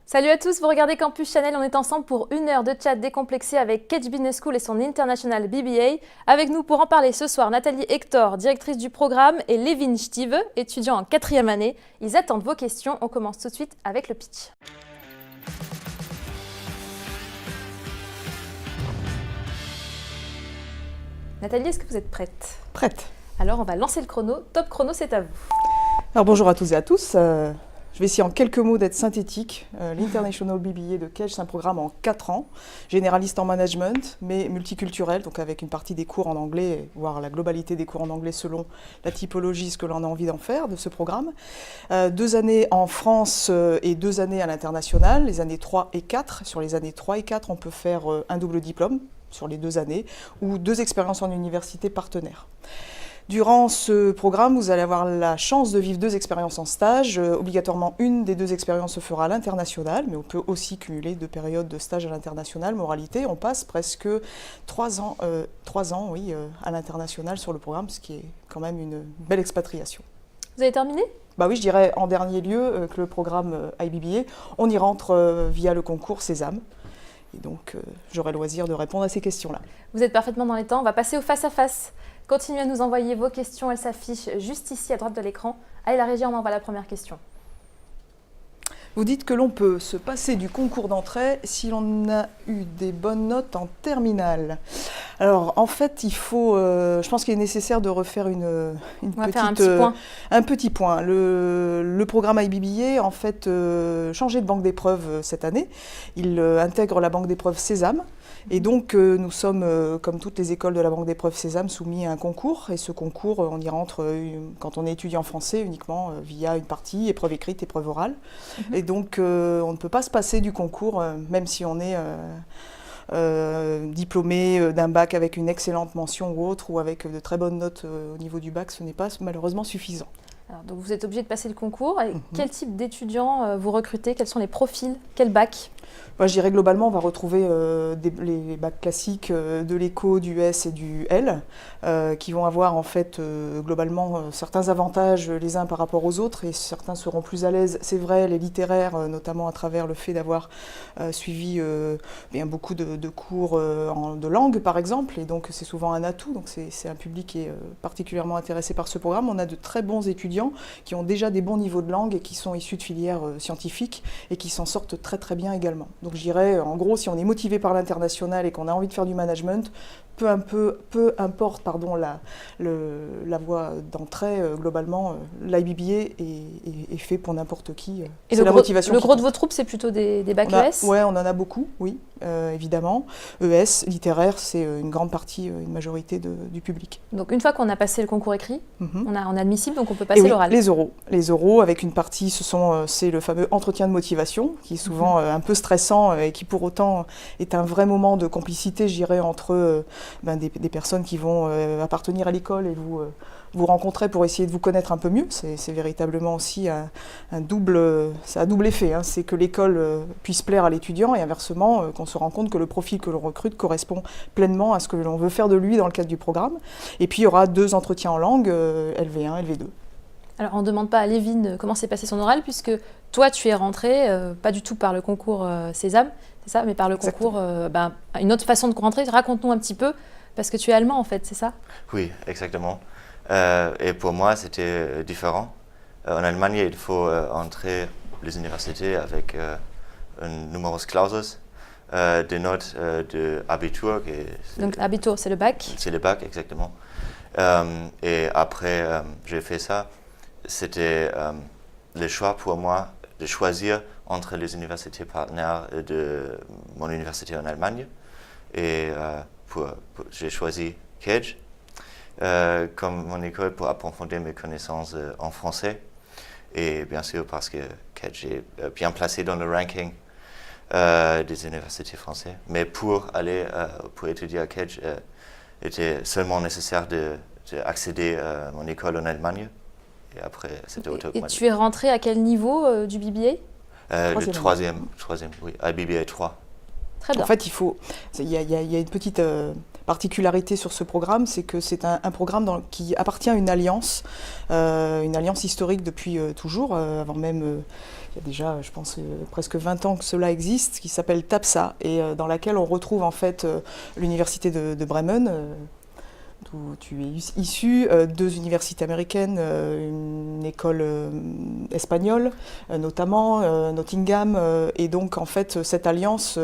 Salut à tous, vous regardez Campus Channel, on est ensemble pour une heure de chat décomplexé avec Kedge Business School et son International BBA. Avec nous pour en parler ce soir, Nathalie Hector, directrice du programme, et Levin Stive, étudiant en 4e année. Ils attendent vos questions, on commence tout de suite avec le pitch. Nathalie, est-ce que vous êtes prête? Prête. Alors on va lancer le chrono, top chrono c'est à vous. Alors bonjour à tous et à tous. Je vais essayer en quelques mots d'être synthétique. L'International BBA de Kedge, c'est un programme en 4 ans, généraliste en management, mais multiculturel, donc avec une partie des cours en anglais, voire la globalité des cours en anglais selon la typologie, ce que l'on a envie d'en faire de ce programme. 2 années en France et 2 années à l'international, les années 3 et 4. Sur les années 3 et 4, on peut faire un double diplôme sur les 2 années, ou 2 expériences en université partenaire. Durant ce programme, vous allez avoir la chance de vivre 2 expériences en stage. Obligatoirement, une des 2 expériences se fera à l'international, mais on peut aussi cumuler 2 périodes de stage à l'international. Moralité, on passe presque 3 ans, à l'international sur le programme, ce qui est quand même une belle expatriation. Vous avez terminé ? Bah oui, je dirais en dernier lieu que le programme IBBA, on y rentre via le concours Sésame. Et donc, j'aurai le loisir de répondre à ces questions-là. Vous êtes parfaitement dans les temps, on va passer au face-à-face. Continuez à nous envoyer vos questions, elles s'affichent juste ici à droite de l'écran. Allez, la régie, on envoie la première question. Vous dites que l'on peut se passer du concours d'entrée si l'on a eu des bonnes notes en terminale. Alors, en fait, il faut, je pense qu'il est nécessaire de refaire un petit point. Le programme IBBA, en fait, changeait de banque d'épreuves cette année. Il intègre la banque d'épreuves Sésame. Et donc, nous sommes, comme toutes les écoles de la banque d'épreuves Sésame, soumis à un concours. Et ce concours, on y rentre quand on est étudiant français uniquement via une partie épreuve écrite, épreuve orale. Et donc, on ne peut pas se passer du concours, même si on est diplômé d'un bac avec une excellente mention ou autre, ou avec de très bonnes notes au niveau du bac, ce n'est pas malheureusement suffisant. Alors, donc vous êtes obligé de passer le concours. Et quel type d'étudiants vous recrutez? Quels sont les profils? Quel bac? Moi, je dirais globalement, on va retrouver les bacs classiques de l'éco, du S et du L, qui vont avoir en fait globalement certains avantages les uns par rapport aux autres, et certains seront plus à l'aise. C'est vrai, les littéraires, notamment à travers le fait d'avoir suivi beaucoup de cours de langue, par exemple, et donc c'est souvent un atout. Donc c'est un public qui est particulièrement intéressé par ce programme. On a de très bons étudiants qui ont déjà des bons niveaux de langue et qui sont issus de filières scientifiques et qui s'en sortent très très bien également. Donc je dirais, en gros, si on est motivé par l'international et qu'on a envie de faire du management, peu importe la voie d'entrée, globalement, l'IBBA est fait pour n'importe qui. Et la motivation. Le gros de vos troupes, c'est plutôt des bacs ES? Oui, on en a beaucoup, oui, évidemment. ES, littéraire, c'est une grande partie, une majorité du public. Donc une fois qu'on a passé le concours écrit, on est admissible, donc on peut passer l'oral. Les oraux, avec une partie, c'est le fameux entretien de motivation, qui est souvent un peu stressant et qui pour autant est un vrai moment de complicité, je dirais, entre des personnes qui vont appartenir à l'école et vous rencontrer pour essayer de vous connaître un peu mieux. C'est véritablement aussi un double effet. Hein. C'est que l'école puisse plaire à l'étudiant et inversement, qu'on se rend compte que le profil que l'on recrute correspond pleinement à ce que l'on veut faire de lui dans le cadre du programme. Et puis il y aura 2 entretiens en langue, LV1, LV2. Alors on ne demande pas à Levin comment s'est passé son oral, puisque toi tu es rentré, pas du tout par le concours Sésame, c'est ça, mais par le concours, une autre façon de rentrer. Raconte-nous un petit peu, parce que tu es allemand en fait, c'est ça? Oui, exactement. Et pour moi, c'était différent. En Allemagne, il faut entrer les universités avec un numerus clausus, des notes de Abitur. Donc Abitur, c'est le bac? C'est le bac, exactement. Et après, j'ai fait ça. C'était le choix pour moi de choisir entre les universités partenaires de mon université en Allemagne. Et j'ai choisi Kedge comme mon école pour approfondir mes connaissances en français. Et bien sûr parce que Kedge est bien placé dans le ranking des universités françaises. Mais pour étudier à Kedge, il était seulement nécessaire d'accéder à mon école en Allemagne. Et après, c'était automatique. Et tu es rentré à quel niveau du BBA? Le troisième, oui, IBBA 3. Très bien. En fait, il y a une petite particularité sur ce programme, c'est que c'est un programme qui appartient à une alliance historique depuis toujours, avant même, il y a déjà, je pense, presque 20 ans que cela existe, qui s'appelle TAPSA, et dans laquelle on retrouve en fait l'université de Bremen, d'où tu es issu, 2 universités américaines, une école espagnole, notamment Nottingham, et donc en fait cette alliance,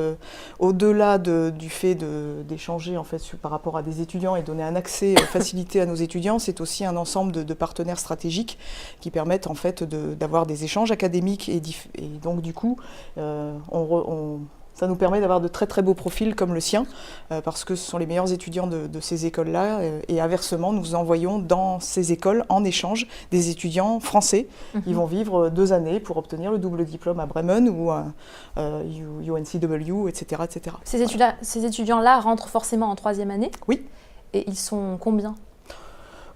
au-delà du fait d'échanger en fait par rapport à des étudiants et donner un accès facilité à nos étudiants, c'est aussi un ensemble de partenaires stratégiques qui permettent en fait d'avoir des échanges académiques et donc du coup ça nous permet d'avoir de très très beaux profils comme le sien, parce que ce sont les meilleurs étudiants de ces écoles-là, et inversement, nous envoyons dans ces écoles en échange des étudiants français. Ils vont vivre 2 années pour obtenir le double diplôme à Bremen ou à UNCW, etc. etc. Ces étudiants-là rentrent forcément en 3e année? Oui. Et ils sont combien?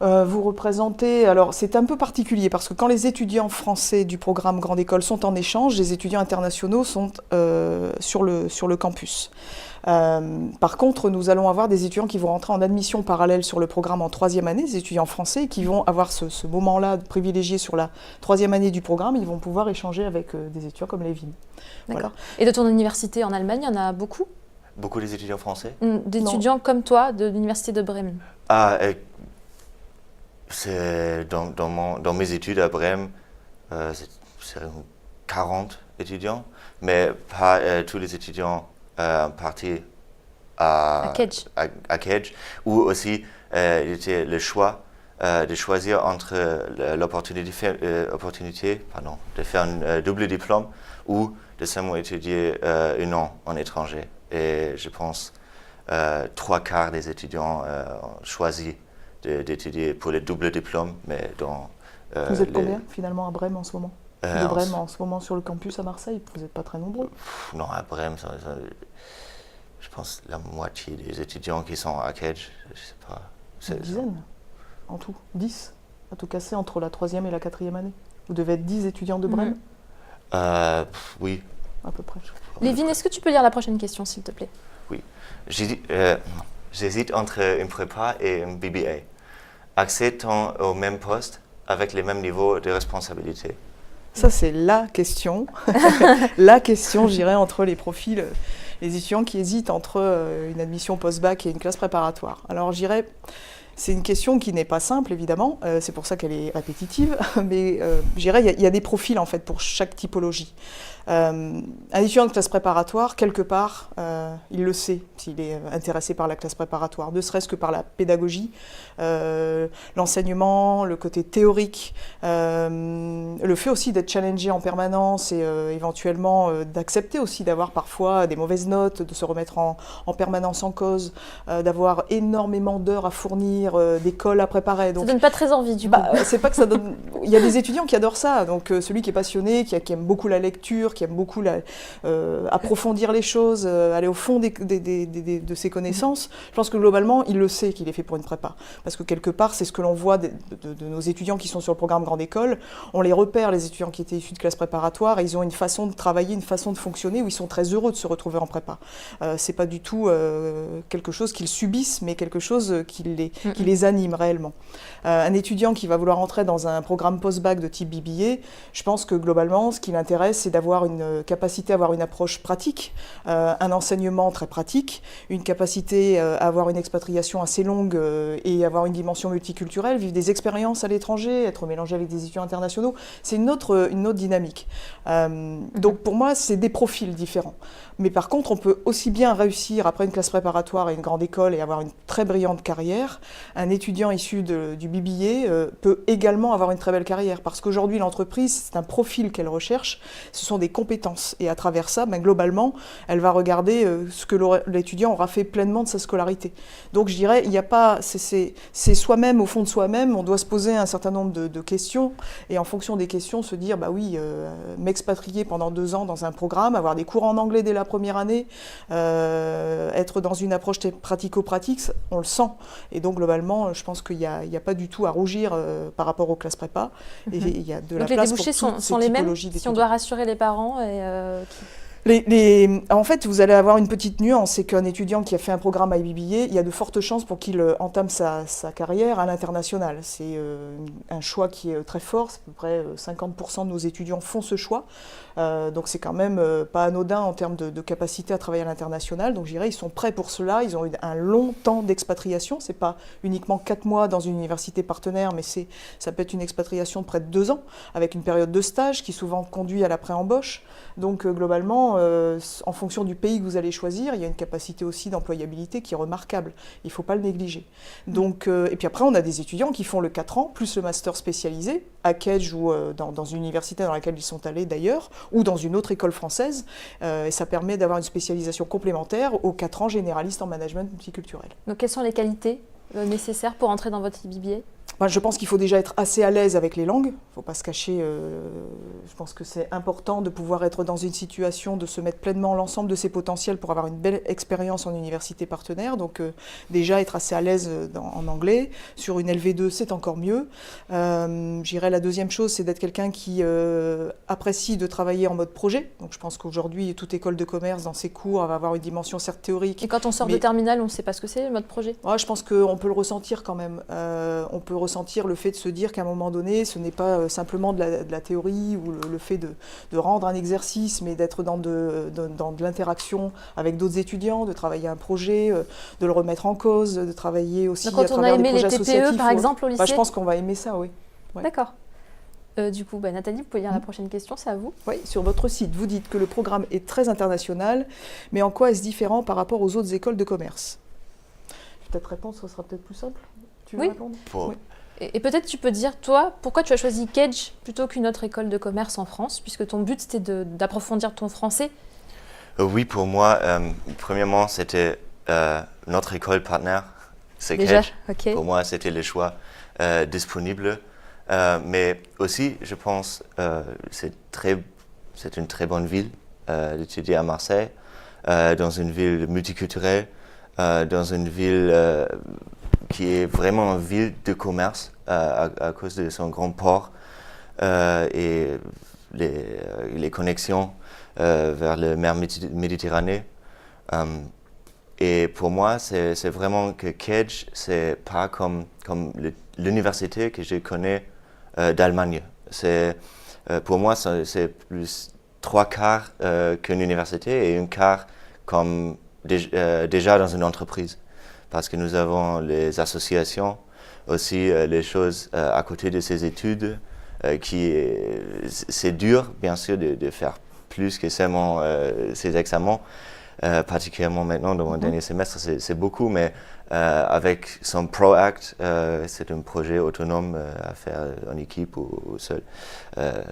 Vous représentez, alors c'est un peu particulier parce que quand les étudiants français du programme Grande École sont en échange, les étudiants internationaux sont sur le campus. Par contre, nous allons avoir des étudiants qui vont rentrer en admission parallèle sur le programme en 3e année, des étudiants français qui vont avoir ce moment-là privilégié sur la 3e année du programme. Ils vont pouvoir échanger avec des étudiants comme Lévin. D'accord. Voilà. Et de ton université en Allemagne, il y en a beaucoup? Beaucoup des étudiants français? D'étudiants comme toi de l'université de Bremen? Dans mes études à Bremen, c'est 40 étudiants, mais pas tous les étudiants partis à Kedge, où aussi il était le choix de choisir entre l'opportunité de faire un double diplôme ou de seulement étudier 1 an en étranger. Et je pense 3/4 des étudiants ont choisi d'étudier pour le double diplôme, mais dans... Vous êtes combien finalement à Bremen en ce moment? De Bremen en ce moment sur le campus à Marseille, vous n'êtes pas très nombreux? Non, à Bremen, je pense la moitié des étudiants qui sont à Kedge, je sais pas. Une dizaine en tout, 10 à tout casser entre la 3e et la 4e année. Vous devez être 10 étudiants de Bremen? Oui. À peu près. Lévin, est-ce que tu peux lire la prochaine question, s'il te plaît? Oui. J'hésite entre une prépa et un BBA. Accède-t-on au même poste avec les mêmes niveaux de responsabilité? Ça, c'est la question. La question, je dirais, entre les profils, les étudiants qui hésitent entre une admission post-bac et une classe préparatoire. Alors, je dirais, c'est une question qui n'est pas simple, évidemment. C'est pour ça qu'elle est répétitive. Mais je dirais, il y a des profils, en fait, pour chaque typologie. Un étudiant de classe préparatoire, quelque part, il le sait s'il est intéressé par la classe préparatoire, ne serait-ce que par la pédagogie, l'enseignement, le côté théorique, le fait aussi d'être challengé en permanence et éventuellement d'accepter aussi d'avoir parfois des mauvaises notes, de se remettre en permanence en cause, d'avoir énormément d'heures à fournir, d'écoles à préparer. Donc, ça donne pas très envie du coup. C'est pas que ça donne... Il y a des étudiants qui adorent ça, donc celui qui est passionné, qui aime beaucoup la lecture, qui aime beaucoup approfondir les choses, aller au fond de ses connaissances. Je pense que globalement, il le sait qu'il est fait pour une prépa. Parce que quelque part, c'est ce que l'on voit de nos étudiants qui sont sur le programme Grande École. On les repère, les étudiants qui étaient issus de classes préparatoires, et ils ont une façon de travailler, une façon de fonctionner où ils sont très heureux de se retrouver en prépa. C'est pas du tout quelque chose qu'ils subissent, mais quelque chose qui les anime réellement. Un étudiant qui va vouloir entrer dans un programme post-bac de type BBA, je pense que globalement, ce qui l'intéresse, c'est d'avoir une capacité à avoir une approche pratique, un enseignement très pratique, une capacité à avoir une expatriation assez longue et avoir une dimension multiculturelle, vivre des expériences à l'étranger, être mélangé avec des étudiants internationaux, c'est une autre dynamique. Donc pour moi, c'est des profils différents. Mais par contre, on peut aussi bien réussir après une classe préparatoire et une grande école et avoir une très brillante carrière. Un étudiant issu du BBA peut également avoir une très belle carrière parce qu'aujourd'hui, l'entreprise, c'est un profil qu'elle recherche, ce sont des compétences. Et à travers ça, globalement, elle va regarder ce que l'étudiant aura fait pleinement de sa scolarité. Donc je dirais, il n'y a pas, c'est soi-même, au fond de soi-même, on doit se poser un certain nombre de questions et en fonction des questions, se dire, bah oui, m'expatrier pendant 2 ans dans un programme, avoir des cours en anglais dès la première année, être dans une approche pratico-pratique, on le sent. Et donc globalement, je pense qu'il n'y a pas du tout à rougir par rapport aux classes prépa. Et il y a de la place pour toutes ces typologies d'étudiants. Si on doit rassurer les parents et En fait, vous allez avoir une petite nuance, c'est qu'un étudiant qui a fait un programme IBBA, il y a de fortes chances pour qu'il entame sa carrière à l'international. C'est un choix qui est très fort, c'est à peu près 50% de nos étudiants font ce choix. Donc c'est quand même pas anodin en termes de capacité à travailler à l'international. Donc je dirais, ils sont prêts pour cela, ils ont eu un long temps d'expatriation. C'est pas uniquement 4 mois dans une université partenaire, mais ça peut être une expatriation de près de 2 ans, avec une période de stage qui souvent conduit à la pré-embauche. Donc globalement, en fonction du pays que vous allez choisir, il y a une capacité aussi d'employabilité qui est remarquable. Il ne faut pas le négliger. Donc, et puis après, on a des étudiants qui font le 4 ans, plus le master spécialisé, à Kedge ou dans une université dans laquelle ils sont allés d'ailleurs, ou dans une autre école française. Et ça permet d'avoir une spécialisation complémentaire aux 4 ans généralistes en management multiculturel. Donc quelles sont les qualités nécessaires pour entrer dans votre IBBA ? Je pense qu'il faut déjà être assez à l'aise avec les langues. Il ne faut pas se cacher. Je pense que c'est important de pouvoir être dans une situation de se mettre pleinement l'ensemble de ses potentiels pour avoir une belle expérience en université partenaire. Donc déjà être assez à l'aise en anglais. Sur une LV2, c'est encore mieux. J'irais la deuxième chose, c'est d'être quelqu'un qui apprécie de travailler en mode projet. Donc je pense qu'aujourd'hui, toute école de commerce, dans ses cours, va avoir une dimension certes théorique. Et quand on sort de terminale, on ne sait pas ce que c'est, le mode projet ? Je pense qu'on peut le ressentir quand même. On peut ressentir le fait de se dire qu'à un moment donné, ce n'est pas simplement de la théorie ou le fait de rendre un exercice, mais d'être dans de l'interaction avec d'autres étudiants, de travailler un projet, de le remettre en cause, de travailler aussi à travers des projets associatifs. Quand on a aimé les TPE, par exemple, au lycée ? Je pense qu'on va aimer ça, oui. Ouais. D'accord. Du coup, Nathalie, vous pouvez lire la prochaine question, c'est à vous. Oui, sur votre site, vous dites que le programme est très international, mais en quoi est-ce différent par rapport aux autres écoles de commerce ? Je vais peut-être répondre, ce sera peut-être plus simple. Tu veux répondre ? Oui. Et peut-être tu peux dire, toi, pourquoi tu as choisi Kedge plutôt qu'une autre école de commerce en France, puisque ton but c'était d'approfondir ton français ? Oui, pour moi, premièrement, c'était notre école partenaire, c'est Déjà, Kedge. ok. Pour moi, c'était le choix disponible. Mais aussi, je pense, c'est une très bonne ville d'étudier à Marseille, dans une ville multiculturelle, dans une ville qui est vraiment une ville de commerce à cause de son grand port et les connexions vers la mer Méditerranée. Et pour moi, c'est vraiment que Kedge, c'est pas comme l'université que je connais d'Allemagne. Pour moi, c'est plus 3/4 qu'une université et 1/4 comme déjà dans une entreprise. Parce que nous avons les associations, aussi les choses à côté de ces études, c'est dur, bien sûr, de faire plus que seulement ces examens, particulièrement maintenant dans mon dernier semestre, c'est beaucoup, mais avec son ProAct, c'est un projet autonome à faire en équipe ou seul.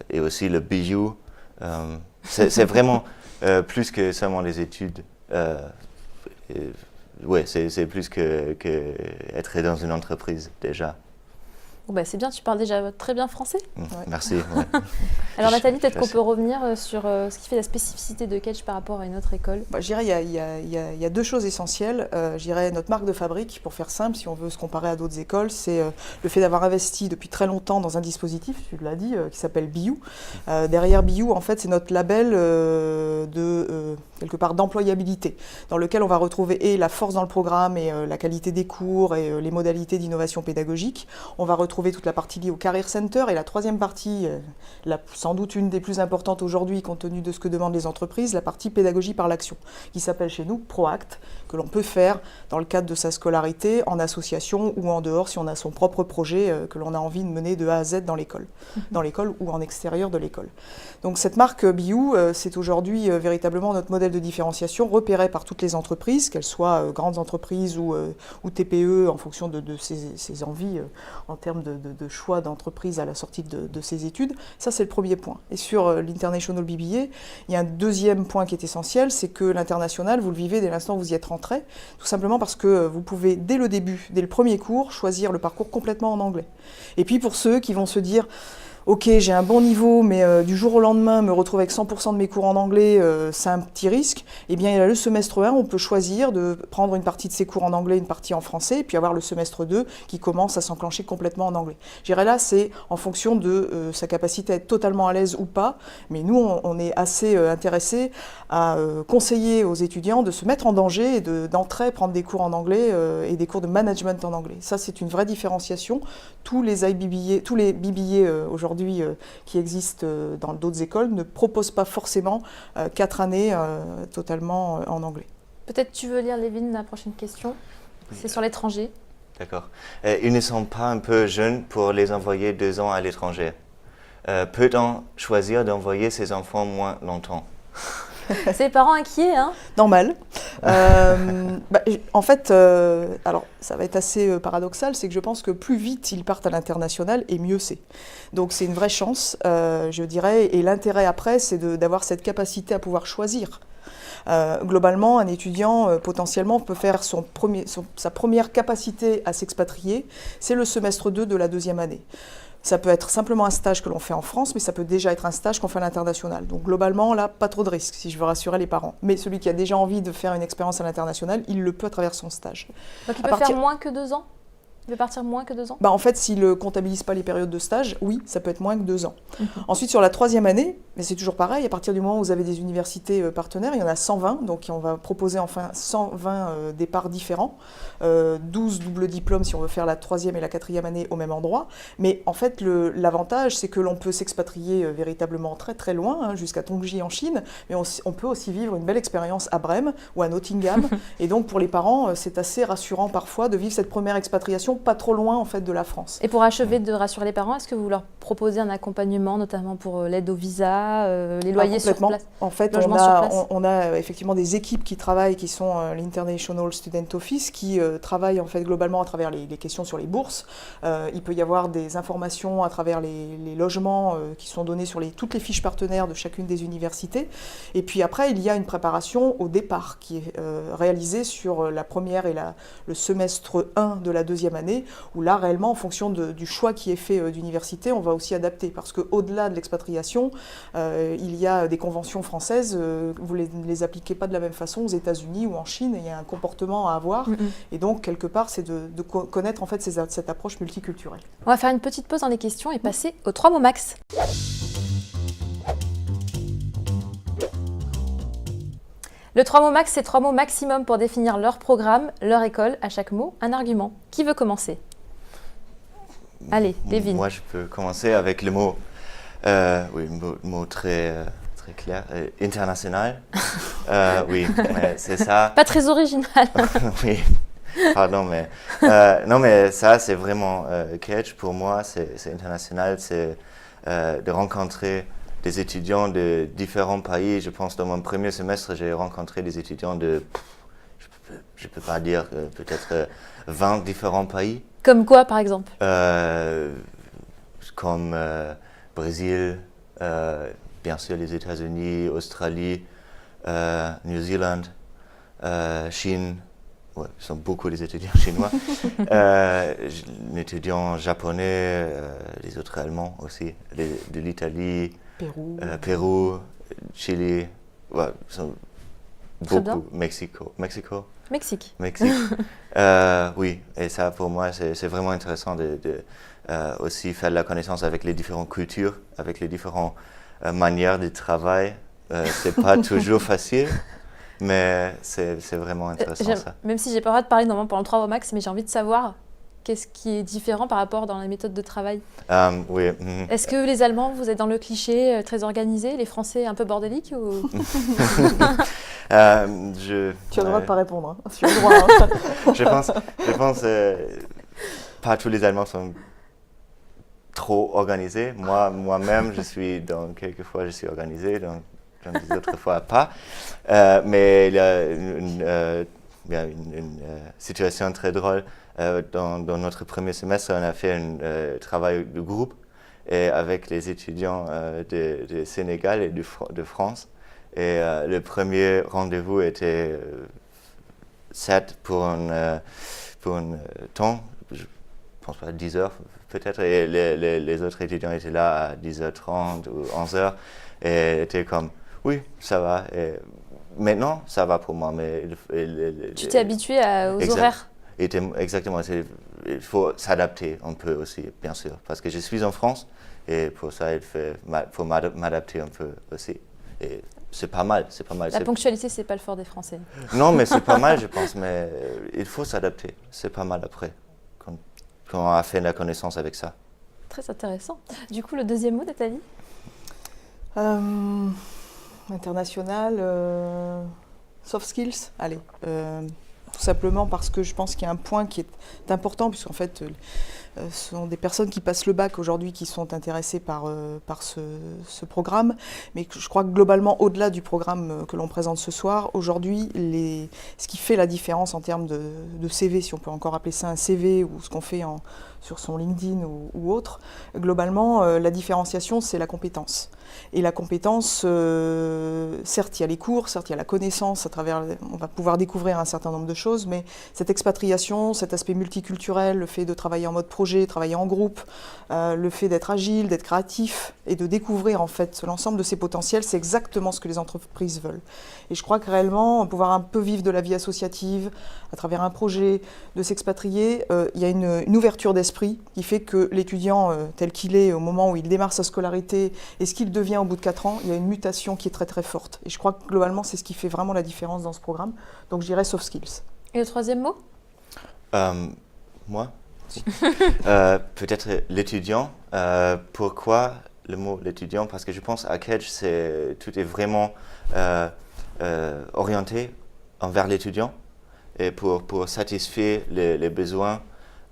Et aussi le BU, c'est vraiment plus que seulement les études. Oui, c'est plus que être dans une entreprise déjà. Bon, c'est bien, tu parles déjà très bien français. Ouais. Merci. Ouais. Alors Nathalie, peut-être qu'on peut revenir sur ce qui fait la spécificité de Kedge par rapport à une autre école. Je dirais il y a 2 choses essentielles. Je dirais notre marque de fabrique, pour faire simple, si on veut se comparer à d'autres écoles, c'est le fait d'avoir investi depuis très longtemps dans un dispositif, tu l'as dit, qui s'appelle BIU. Derrière BIU, en fait, c'est notre label quelque part d'employabilité, dans lequel on va retrouver et la force dans le programme et la qualité des cours et les modalités d'innovation pédagogique. On va retrouver toute la partie liée au Career Center et la troisième partie, sans doute une des plus importantes aujourd'hui compte tenu de ce que demandent les entreprises, la partie pédagogie par l'action, qui s'appelle chez nous ProAct, que l'on peut faire dans le cadre de sa scolarité, en association ou en dehors si on a son propre projet que l'on a envie de mener de A à Z dans l'école ou en extérieur de l'école. Donc cette marque BIU, c'est aujourd'hui véritablement notre modèle de différenciation repéré par toutes les entreprises, qu'elles soient grandes entreprises ou TPE en fonction de ses envies en termes de choix d'entreprise à la sortie de ses études. Ça, c'est le premier point. Et sur l'International BBA, il y a un deuxième point qui est essentiel, c'est que l'international, vous le vivez dès l'instant où vous y êtes rentré, tout simplement parce que vous pouvez, dès le début, dès le premier cours, choisir le parcours complètement en anglais. Et puis pour ceux qui vont se dire ok, j'ai un bon niveau, mais du jour au lendemain, me retrouver avec 100% de mes cours en anglais, c'est un petit risque. Eh bien, il y a le semestre 1, on peut choisir de prendre une partie de ses cours en anglais, une partie en français, et puis avoir le semestre 2 qui commence à s'enclencher complètement en anglais. Je dirais là, c'est en fonction de sa capacité à être totalement à l'aise ou pas, mais nous, on est assez intéressés à conseiller aux étudiants de se mettre en danger et d'entrer prendre des cours en anglais et des cours de management en anglais. Ça, c'est une vraie différenciation. Tous les BBA aujourd'hui qui existent dans d'autres écoles ne proposent pas forcément 4 années totalement en anglais. Peut-être tu veux lire, Lévin, la prochaine question. Oui. C'est sur l'étranger. D'accord. Ils ne sont pas un peu jeunes pour les envoyer 2 ans à l'étranger. Peut-on choisir d'envoyer ses enfants moins longtemps? C'est les parents inquiets, hein? Normal. En fait, alors ça va être assez paradoxal, c'est que je pense que plus vite ils partent à l'international et mieux c'est. Donc c'est une vraie chance, je dirais, et l'intérêt après, c'est d'avoir cette capacité à pouvoir choisir. Globalement, un étudiant potentiellement peut faire sa première capacité à s'expatrier, c'est le semestre 2 de la 2e année. Ça peut être simplement un stage que l'on fait en France, mais ça peut déjà être un stage qu'on fait à l'international. Donc globalement, là, pas trop de risques, si je veux rassurer les parents. Mais celui qui a déjà envie de faire une expérience à l'international, il le peut à travers son stage. Donc il peut faire moins que 2 ans? Il peut partir moins que 2 ans? En fait, s'il ne comptabilise pas les périodes de stage, oui, ça peut être moins que 2 ans. Ensuite, sur la 3e année, mais c'est toujours pareil, à partir du moment où vous avez des universités partenaires, il y en a 120, donc on va proposer enfin 120 départs différents, 12 doubles diplômes si on veut faire la 3e et la 4e année au même endroit. Mais en fait, l'avantage, c'est que l'on peut s'expatrier véritablement très très loin, jusqu'à Tongji en Chine, mais on peut aussi vivre une belle expérience à Brême ou à Nottingham. Et donc pour les parents, c'est assez rassurant parfois de vivre cette première expatriation pas trop loin en fait de la France. Et pour achever de rassurer les parents, est-ce que vous leur proposez un accompagnement, notamment pour l'aide au visa, les loyers sur place? En fait, on a effectivement des équipes qui travaillent, qui sont l'International Student Office, qui travaillent en fait globalement à travers les questions sur les bourses. Il peut y avoir des informations à travers les logements qui sont donnés sur toutes les fiches partenaires de chacune des universités. Et puis après, il y a une préparation au départ qui est réalisée sur la première et le semestre 1 de la 2e année, où là, réellement, en fonction du choix qui est fait d'université, on va aussi adapter. Parce qu'au-delà de l'expatriation, il y a des conventions françaises, vous ne les appliquez pas de la même façon aux États-Unis ou en Chine, et il y a un comportement à avoir. Et donc, quelque part, c'est de connaître en fait cette approche multiculturelle. On va faire une petite pause dans les questions et passer aux 3 mots max. Le 3 mots max, c'est 3 mots maximum pour définir leur programme, leur école, à chaque mot, un argument. Qui veut commencer? Allez, Lévin. Moi, je peux commencer avec le mot, mot très clair, international. Oui, mais c'est ça. Pas très original. Oui, pardon, mais non, mais ça, c'est vraiment Kedge pour moi, c'est international, c'est de rencontrer des étudiants de différents pays. Je pense dans mon premier semestre, j'ai rencontré des étudiants de, je peux pas dire, peut-être 20 différents pays. Comme quoi, par exemple? Comme Brésil, bien sûr les États-Unis, Australie, New Zealand, Chine. Ouais, ce sont beaucoup des étudiants chinois. Un étudiant japonais, les autres allemands aussi, de l'Italie, Pérou, Chili, ouais, sont beaucoup. Mexique. Oui, et ça pour moi c'est vraiment intéressant de aussi faire la connaissance avec les différentes cultures, avec les différentes manières de travail. C'est pas toujours facile. Mais c'est vraiment intéressant ça. Même si j'ai pas le droit de parler normalement pendant le 3 mots max, mais j'ai envie de savoir qu'est-ce qui est différent par rapport dans les méthodes de travail. Oui. Est-ce que les Allemands, vous êtes dans le cliché très organisé, les Français un peu bordéliques ou... Tu as le droit de pas répondre. Hein. Tu as le droit. Hein. je pense pas tous les Allemands sont trop organisés. Moi-même, quelquefois je suis organisé. Donc, des autres fois pas. Mais il y a une situation très drôle. Dans notre premier semestre, on a fait un travail de groupe et avec les étudiants de Sénégal et de France. Et le premier rendez-vous était set pour un temps. pense pas, 10 heures peut-être, et les autres étudiants étaient là à 10h30 ou 11h, et étaient comme, oui, ça va. Et maintenant, ça va pour moi, mais... Tu t'es habitué aux horaires? Exactement, il faut s'adapter un peu aussi, bien sûr, parce que je suis en France, et pour ça, il faut m'adapter un peu aussi. Et c'est pas mal, c'est pas mal. La ponctualité, c'est pas le fort des Français. Non, mais c'est pas mal, je pense, mais il faut s'adapter, c'est pas mal après, quand on a fait la connaissance avec ça. Très intéressant. Du coup, le deuxième mot, Nathalie? International, soft skills, allez. Tout simplement parce que je pense qu'il y a un point qui est important, puisqu'en fait, ce sont des personnes qui passent le bac aujourd'hui qui sont intéressées par ce programme. Mais je crois que globalement, au-delà du programme que l'on présente ce soir, aujourd'hui, ce qui fait la différence en termes de CV, si on peut encore appeler ça un CV, ou ce qu'on fait sur son LinkedIn ou autre, globalement, la différenciation, c'est la compétence. Et la compétence, certes, il y a les cours, certes, il y a la connaissance, on va pouvoir découvrir un certain nombre de choses, mais cette expatriation, cet aspect multiculturel, le fait de travailler en mode projet, travailler en groupe, le fait d'être agile, d'être créatif et de découvrir en fait l'ensemble de ces potentiels, c'est exactement ce que les entreprises veulent. Et je crois que réellement, pouvoir un peu vivre de la vie associative, à travers un projet, de s'expatrier, il y a une ouverture d'esprit qui fait que l'étudiant tel qu'il est au moment où il démarre sa scolarité et ce qu'il devient au bout de 4 ans, il y a une mutation qui est très très forte. Et je crois que globalement, c'est ce qui fait vraiment la différence dans ce programme. Donc je dirais soft skills. Et le troisième mot? Moi peut-être l'étudiant. Pourquoi le mot l'étudiant? Parce que je pense à Kedge, tout est vraiment orienté envers l'étudiant et pour satisfaire les besoins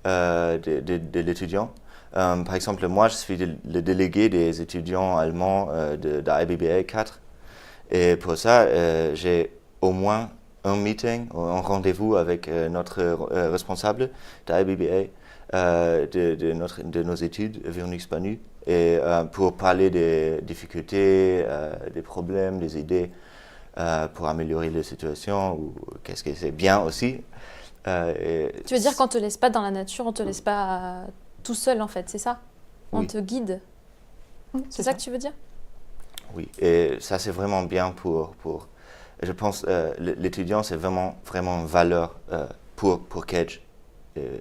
de l'étudiant. Par exemple, moi, je suis le délégué des étudiants allemands de IBBA 4. Et pour ça, j'ai au moins un meeting, un rendez-vous avec notre responsable de IBBA de nos études, Véronique Spanu, et pour parler des difficultés, des problèmes, des idées pour améliorer la situation, ou qu'est-ce que c'est bien aussi. Tu veux dire qu'on ne te laisse pas dans la nature, on ne te laisse pas tout seul en fait, c'est ça? On Oui. te guide. C'est ça que tu veux dire? Oui, et ça c'est vraiment bien pour je pense l'étudiant c'est vraiment une valeur pour Kedge. Et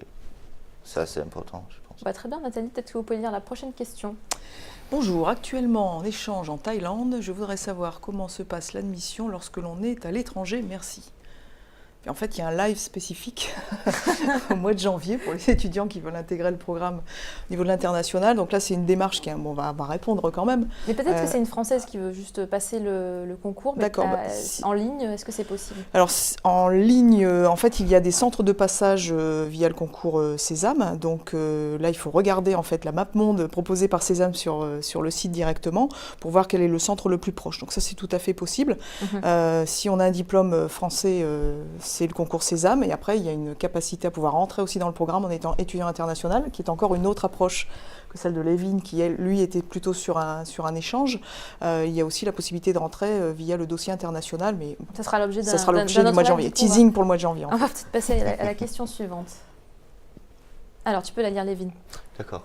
ça c'est important, je pense. Bah, très bien Nathalie, peut-être que vous pouvez lire la prochaine question. Bonjour, actuellement en échange en Thaïlande, je voudrais savoir comment se passe l'admission lorsque l'on est à l'étranger, merci. Et en fait, il y a un live spécifique au mois de janvier pour les étudiants qui veulent intégrer le programme au niveau de l'international. Donc là, c'est une démarche qui on va répondre quand même. Mais peut-être que c'est une Française qui veut juste passer le concours. D'accord. En ligne, est-ce que c'est possible? Alors, en ligne, en fait, il y a des centres de passage via le concours Sésame. Donc là, il faut regarder en fait la map monde proposée par Sésame sur le site directement pour voir quel est le centre le plus proche. Donc ça, c'est tout à fait possible. Si on a un diplôme français, c'est le concours Sésame, et après il y a une capacité à pouvoir rentrer aussi dans le programme en étant étudiant international, qui est encore une autre approche que celle de Levin, qui lui était plutôt sur un échange. Il y a aussi la possibilité de rentrer via le dossier international, mais ça sera l'objet du mois de janvier. Teasing pour le mois de janvier. On va peut-être passer à la question suivante. Alors tu peux la lire, Levin. D'accord.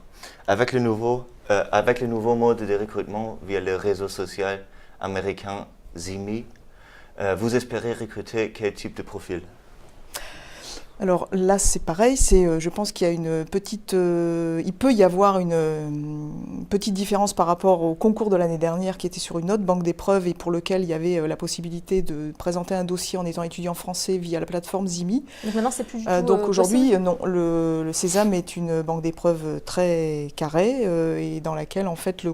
Avec le nouveau mode de recrutement via le réseau social américain Zimi, vous espérez recruter quel type de profil? Alors là, c'est pareil, je pense qu'il y a une petite, il peut y avoir une petite différence par rapport au concours de l'année dernière qui était sur une autre banque d'épreuves et pour lequel il y avait la possibilité de présenter un dossier en étant étudiant français via la plateforme Zimi. Donc maintenant, c'est plus du tout donc aujourd'hui, possible. non, le Sésame est une banque d'épreuves très carrée et dans laquelle en fait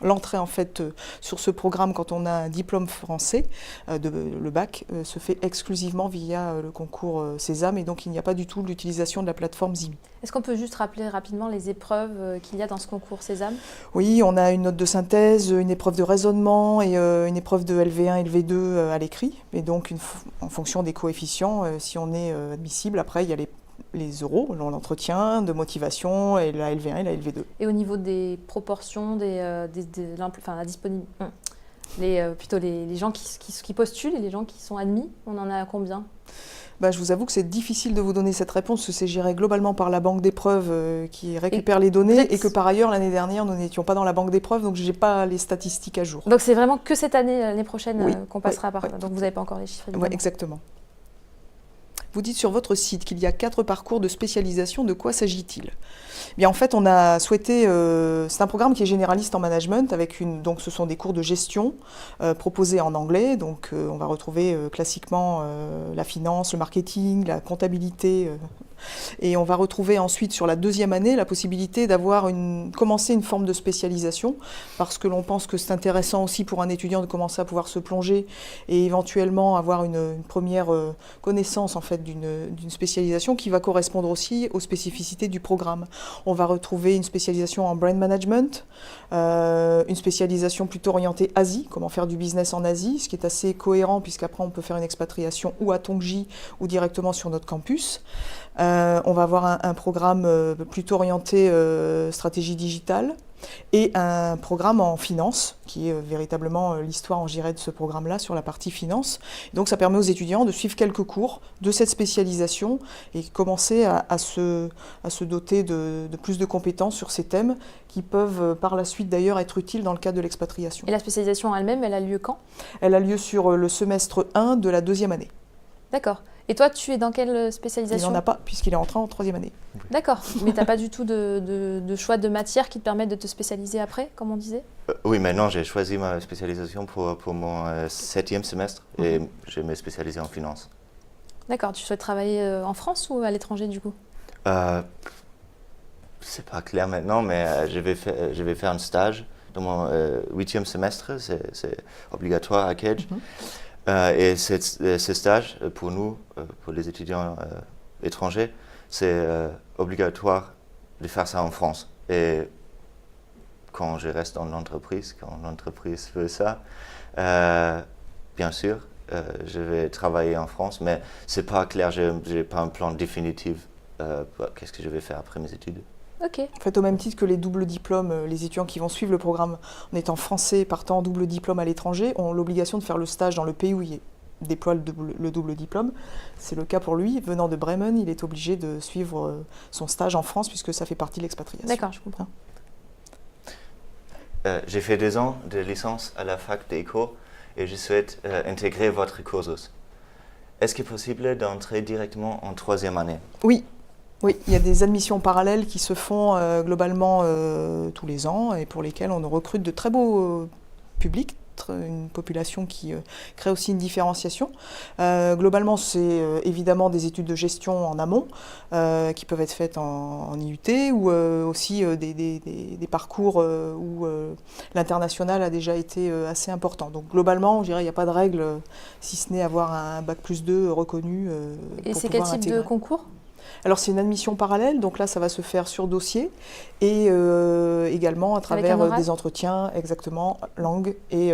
l'entrée en fait sur ce programme quand on a un diplôme français, le bac, se fait exclusivement via le concours Sésame et donc il n'y a pas du tout l'utilisation de la plateforme Zimi. Est-ce qu'on peut juste rappeler rapidement les épreuves qu'il y a dans ce concours Sésame? Oui, on a une note de synthèse, une épreuve de raisonnement et une épreuve de LV1 et LV2 à l'écrit. Et donc en fonction des coefficients, si on est admissible, après il y a les euros, l'entretien de motivation et la LV1 et la LV2. Et au niveau des proportions, la disponibilité, plutôt les gens qui postulent et les gens qui sont admis, on en a combien? Je vous avoue que c'est difficile de vous donner cette réponse, parce que c'est géré globalement par la banque d'épreuves qui récupère les données, et que par ailleurs, l'année dernière, nous n'étions pas dans la banque d'épreuves, donc je n'ai pas les statistiques à jour. Donc c'est vraiment que cette année, l'année prochaine, qu'on passera par... Oui. Donc vous n'avez pas encore les chiffres, évidemment. Oui, exactement. Vous dites sur votre site qu'il y a 4 parcours de spécialisation. De quoi s'agit-il ? En fait, on a souhaité... c'est un programme qui est généraliste en management. Donc, ce sont des cours de gestion proposés en anglais. Donc, on va retrouver classiquement la finance, le marketing, la comptabilité. Et on va retrouver ensuite, sur la 2e année, la possibilité commencer une forme de spécialisation, parce que l'on pense que c'est intéressant aussi pour un étudiant de commencer à pouvoir se plonger et éventuellement avoir une première connaissance en fait d'une spécialisation qui va correspondre aussi aux spécificités du programme. On va retrouver une spécialisation en brand management, une spécialisation plutôt orientée Asie, comment faire du business en Asie, ce qui est assez cohérent puisqu'après on peut faire une expatriation ou à Tongji ou directement sur notre campus. On va avoir un programme plutôt orienté stratégie digitale et un programme en finance, qui est véritablement l'histoire, je dirais, de ce programme-là sur la partie finance. Donc ça permet aux étudiants de suivre quelques cours de cette spécialisation et commencer à se doter de plus de compétences sur ces thèmes qui peuvent par la suite d'ailleurs être utiles dans le cadre de l'expatriation. Et la spécialisation en elle-même, elle a lieu quand ? Elle a lieu sur le semestre 1 de la 2e année. D'accord. Et toi, tu es dans quelle spécialisation ? Il n'en a pas, puisqu'il est entré en 3e année. D'accord. Mais tu n'as pas du tout de choix de matière qui te permettent de te spécialiser après, comme on disait ? Oui, maintenant j'ai choisi ma spécialisation pour mon 7e semestre et je vais me spécialiser en finance. D'accord. Tu souhaites travailler en France ou à l'étranger du coup ? C'est pas clair maintenant, mais je vais faire un stage dans mon 8e semestre, c'est obligatoire à Kedge. Et ce stage, pour nous, pour les étudiants étrangers, c'est obligatoire de faire ça en France. Et quand je reste dans l'entreprise, quand l'entreprise veut ça, bien sûr, je vais travailler en France, mais c'est pas clair, je n'ai pas un plan définitif. Qu'est-ce que je vais faire après mes études ? Ok. En fait, au même titre que les doubles diplômes, les étudiants qui vont suivre le programme en étant français, partant en double diplôme à l'étranger, ont l'obligation de faire le stage dans le pays où il déploie le double diplôme. C'est le cas pour lui. Venant de Bremen, il est obligé de suivre son stage en France puisque ça fait partie de l'expatriation. D'accord, je comprends. J'ai fait 2 ans de licence à la fac d'éco et je souhaite intégrer votre cursus. Est-ce qu'il est possible d'entrer directement en 3e année ? Oui. Oui, il y a des admissions parallèles qui se font globalement tous les ans et pour lesquelles on recrute de très beaux publics, une population qui crée aussi une différenciation. Globalement, c'est évidemment des études de gestion en amont qui peuvent être faites en IUT ou aussi des parcours où l'international a déjà été assez important. Donc globalement, je dirais il n'y a pas de règle si ce n'est avoir un bac+2 reconnu. Et c'est quel type de concours ? Alors c'est une admission parallèle, donc là ça va se faire sur dossier et également à travers des entretiens, exactement, langue et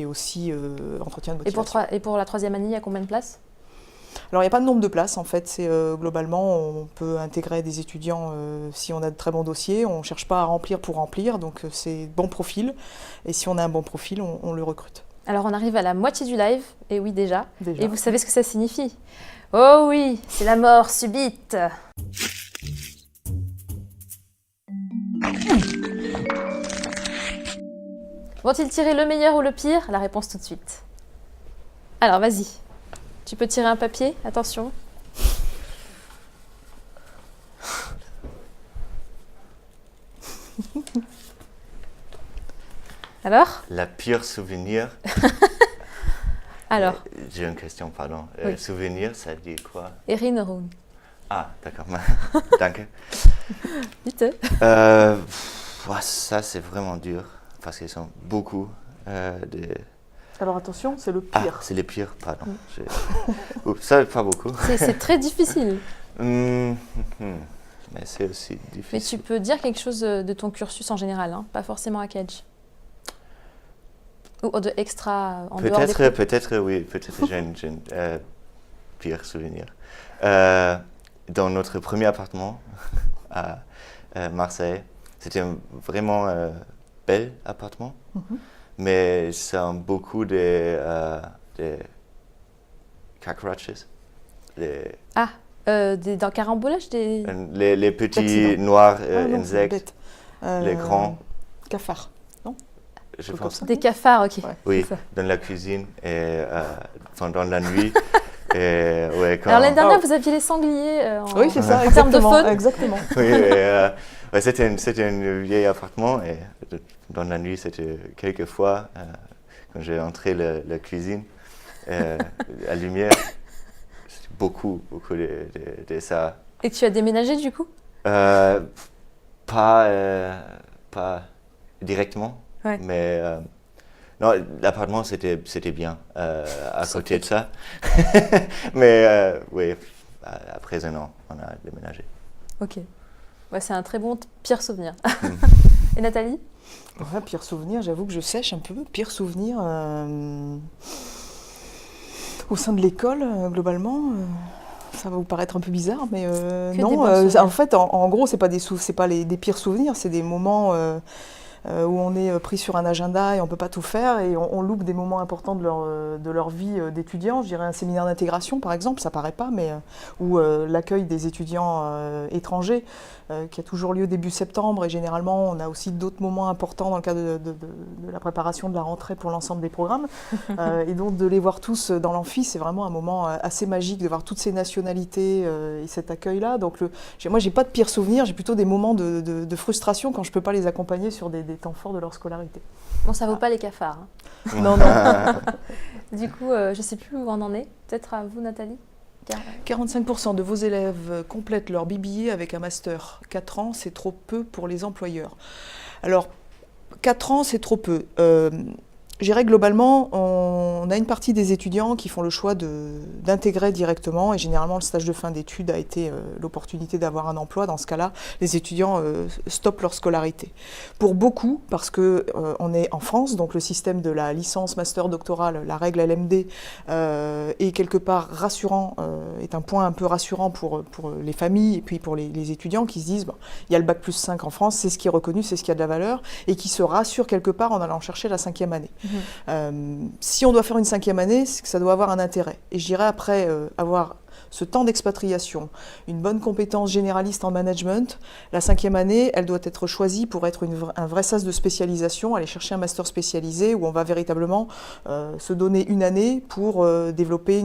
aussi entretien de motivation. Et pour la 3e année, il y a combien de places ? Alors il n'y a pas de nombre de places en fait, c'est globalement on peut intégrer des étudiants si on a de très bons dossiers, on ne cherche pas à remplir pour remplir, donc c'est bon profil et si on a un bon profil, on le recrute. Alors on arrive à la moitié du live, et oui déjà. Et vous savez ce que ça signifie ? Oh oui, c'est la mort subite. Vont-ils tirer le meilleur ou le pire ? La réponse tout de suite. Alors vas-y, tu peux tirer un papier, attention. Alors ? La pire souvenir. Alors. J'ai une question, pardon. Oui. Souvenir, ça dit quoi ? Erinnerung. Ah, d'accord. Danke. Bitte. Ça, c'est vraiment dur, parce qu'ils sont beaucoup de... Alors attention, c'est le pire. Ah, c'est le pire, pardon. Ça, pas beaucoup. C'est très difficile. Mais c'est aussi difficile. Mais tu peux dire quelque chose de ton cursus en général, hein, pas forcément à Kedge. Ou de extra en dehors des cours. Peut-être, oui. Peut-être j'ai un pire souvenir. Dans notre premier appartement à Marseille, c'était un vraiment bel appartement, mais c'est beaucoup de cockroaches. Dans carambolage les petits Accident. noirs Non, c'est insectes, bête. les grands. Cafards. Je Truc pense. comme ça. Des cafards, ok. Ouais. Oui, C'est ça. dans la cuisine et pendant la nuit. Et, ouais, Alors l'année dernière, Oh. vous aviez les sangliers Oui, c'est ça, en termes de exactement. faune. Exactement. oui, et, ouais, c'était un vieil appartement et dans la nuit, c'était quelques fois quand j'ai entré la cuisine, la lumière, c'était beaucoup de ça. Et tu as déménagé du coup? Pas directement, Ouais. mais non, l'appartement c'était bien à côté de ça. Mais oui, après un an, on a déménagé. Ok. Ouais, c'est un très bon pire souvenir. Et Nathalie? Ouais, pire souvenir, j'avoue que je sèche un peu. Pire souvenir au sein de l'école, globalement. Ça va vous paraître un peu bizarre, mais Que des non. bons souvenirs. En fait, en gros, c'est pas des pires souvenirs, c'est des moments où on est pris sur un agenda et on peut pas tout faire et on loupe des moments importants de leur vie d'étudiants. Je dirais un séminaire d'intégration, par exemple, ça paraît pas, mais ou l'accueil des étudiants étrangers qui a toujours lieu début septembre et généralement on a aussi d'autres moments importants dans le cadre de la préparation de la rentrée pour l'ensemble des programmes et donc de les voir tous dans l'amphi, c'est vraiment un moment assez magique de voir toutes ces nationalités et cet accueil-là. Donc moi j'ai pas de pire souvenir, j'ai plutôt des moments de frustration quand je peux pas les accompagner sur des temps forts de leur scolarité. Bon, ça vaut pas les cafards. Hein. Non, non. Du coup, je sais plus où on en est. Peut-être à vous, Nathalie? 45% de vos élèves complètent leur BBA avec un master. 4 ans, c'est trop peu pour les employeurs. Alors, 4 ans, c'est trop peu. Je dirais globalement, on a une partie des étudiants qui font le choix d'intégrer directement et généralement le stage de fin d'études a été l'opportunité d'avoir un emploi. Dans ce cas-là, les étudiants stoppent leur scolarité. Pour beaucoup, parce que on est en France, donc le système de la licence, master, doctorale, la règle LMD est quelque part rassurant, est un point un peu rassurant pour les familles et puis pour les étudiants qui se disent bon, il y a le bac plus 5 en France, c'est ce qui est reconnu, c'est ce qui a de la valeur et qui se rassurent quelque part en allant chercher la 5e année. Si on doit faire une 5e année, c'est que ça doit avoir un intérêt. Et je dirais après avoir ce temps d'expatriation, une bonne compétence généraliste en management, la 5e année, elle doit être choisie pour être un vrai sas de spécialisation, aller chercher un master spécialisé où on va véritablement se donner une année pour développer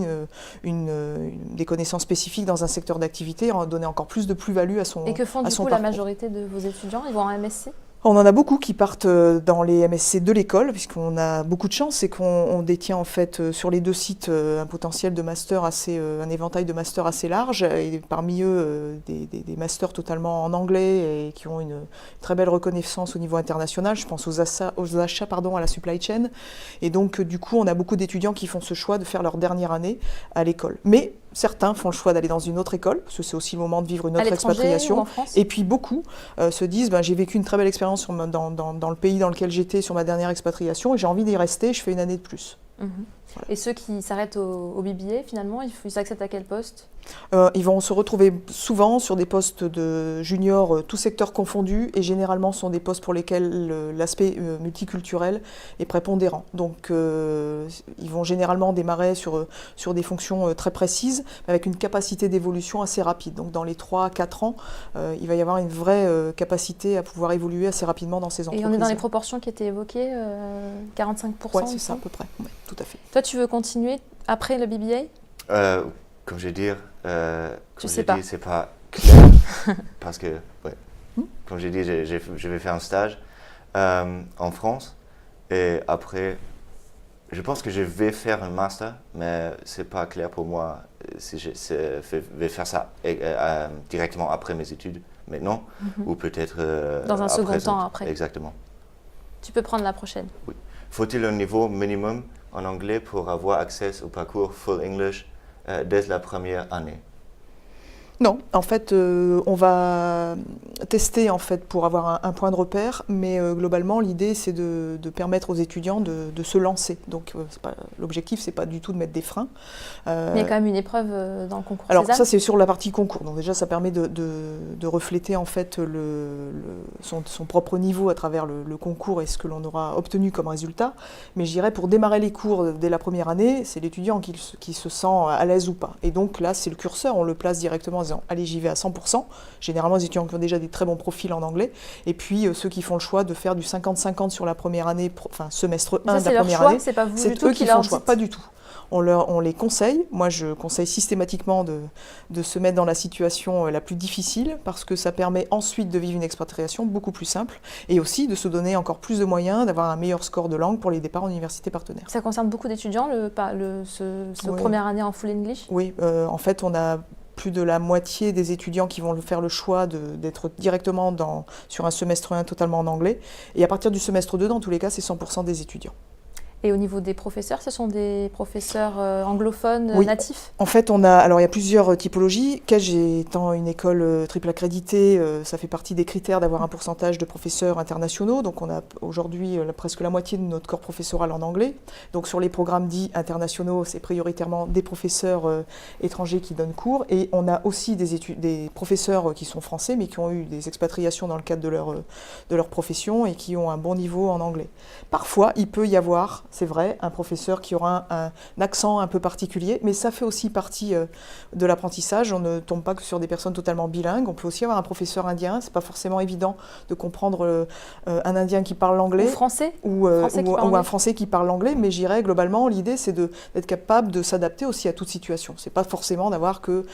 des connaissances spécifiques dans un secteur d'activité, en donner encore plus de plus-value à son parcours. Et que font du coup la majorité de vos étudiants? Ils vont en MSc? On en a beaucoup qui partent dans les MSc de l'école, puisqu'on a beaucoup de chance, c'est qu'on détient en fait sur les 2 sites un potentiel de master un éventail de masters assez large, et parmi eux des masters totalement en anglais et qui ont une très belle reconnaissance au niveau international. Je pense aux achats, à la supply chain, et donc du coup on a beaucoup d'étudiants qui font ce choix de faire leur dernière année à l'école. Mais certains font le choix d'aller dans une autre école, parce que c'est aussi le moment de vivre une autre expatriation. Ou en France ? Et puis beaucoup se disent, j'ai vécu une très belle expérience dans le pays dans lequel j'étais sur ma dernière expatriation, et j'ai envie d'y rester, je fais une année de plus. Voilà. Et ceux qui s'arrêtent au BBA, finalement, ils acceptent à quel poste ? Ils vont se retrouver souvent sur des postes de junior, tous secteurs confondus, et généralement sont des postes pour lesquels l'aspect multiculturel est prépondérant. Donc ils vont généralement démarrer sur des fonctions très précises, avec une capacité d'évolution assez rapide. Donc dans les 3-4 ans, il va y avoir une vraie capacité à pouvoir évoluer assez rapidement dans ces entreprises. Et on est dans les proportions qui étaient évoquées, 45%? Oui, c'est ça à peu près, ouais, tout à fait. Toi, tu veux continuer après le BBA ? Comme je dis, c'est pas clair parce que, comme j'ai dit, je vais faire un stage en France et après, je pense que je vais faire un master, mais c'est pas clair pour moi si je vais faire ça directement après mes études maintenant ou peut-être dans un second temps après. Exactement. Tu peux prendre la prochaine. Oui. Faut-il un niveau minimum en anglais pour avoir accès au parcours Full English dès la première année? Non, en fait, on va tester en fait pour avoir un point de repère, mais globalement, l'idée c'est de permettre aux étudiants de se lancer. Donc, l'objectif, c'est pas du tout de mettre des freins. Mais il y a quand même une épreuve dans le concours Alors César. ça, c'est sur la partie concours. Donc déjà, ça permet de refléter en fait son propre niveau à travers le concours et ce que l'on aura obtenu comme résultat. Mais je dirais pour démarrer les cours dès la première année, c'est l'étudiant qui se sent à l'aise ou pas. Et donc là, c'est le curseur, on le place directement en disant allez, j'y vais à 100%. Généralement, les étudiants qui ont déjà des très bons profils en anglais. Et puis ceux qui font le choix de faire du 50-50 sur la première année, enfin semestre 1 de la première année, c'est pas vous c'est du tout eux qui qui font leur le choix, dites. pas du tout. On les conseille. Moi, je conseille systématiquement de se mettre dans la situation la plus difficile parce que ça permet ensuite de vivre une expatriation beaucoup plus simple et aussi de se donner encore plus de moyens, d'avoir un meilleur score de langue pour les départs en université partenaire. Ça concerne beaucoup d'étudiants, ce Ouais. première année en full English? Oui, en fait, on a plus de la moitié des étudiants qui vont faire le choix d'être directement sur un semestre 1 totalement en anglais. Et à partir du semestre 2, dans tous les cas, c'est 100% des étudiants. Et au niveau des professeurs, ce sont des professeurs anglophones Oui. natifs? En fait, alors il y a plusieurs typologies. Kedge étant une école triple accréditée, ça fait partie des critères d'avoir un pourcentage de professeurs internationaux. Donc on a aujourd'hui presque la moitié de notre corps professoral en anglais. Donc sur les programmes dits internationaux, c'est prioritairement des professeurs étrangers qui donnent cours. Et on a aussi des professeurs qui sont français, mais qui ont eu des expatriations dans le cadre de leur profession et qui ont un bon niveau en anglais. Parfois, il peut y avoir, c'est vrai, un professeur qui aura un accent un peu particulier, mais ça fait aussi partie de l'apprentissage. On ne tombe pas que sur des personnes totalement bilingues. On peut aussi avoir un professeur indien. C'est pas forcément évident de comprendre un indien qui parle l'anglais. Ou français? Ou un français qui parle l'anglais, mais j'irais globalement, l'idée c'est d'être capable de s'adapter aussi à toute situation. C'est pas forcément d'avoir que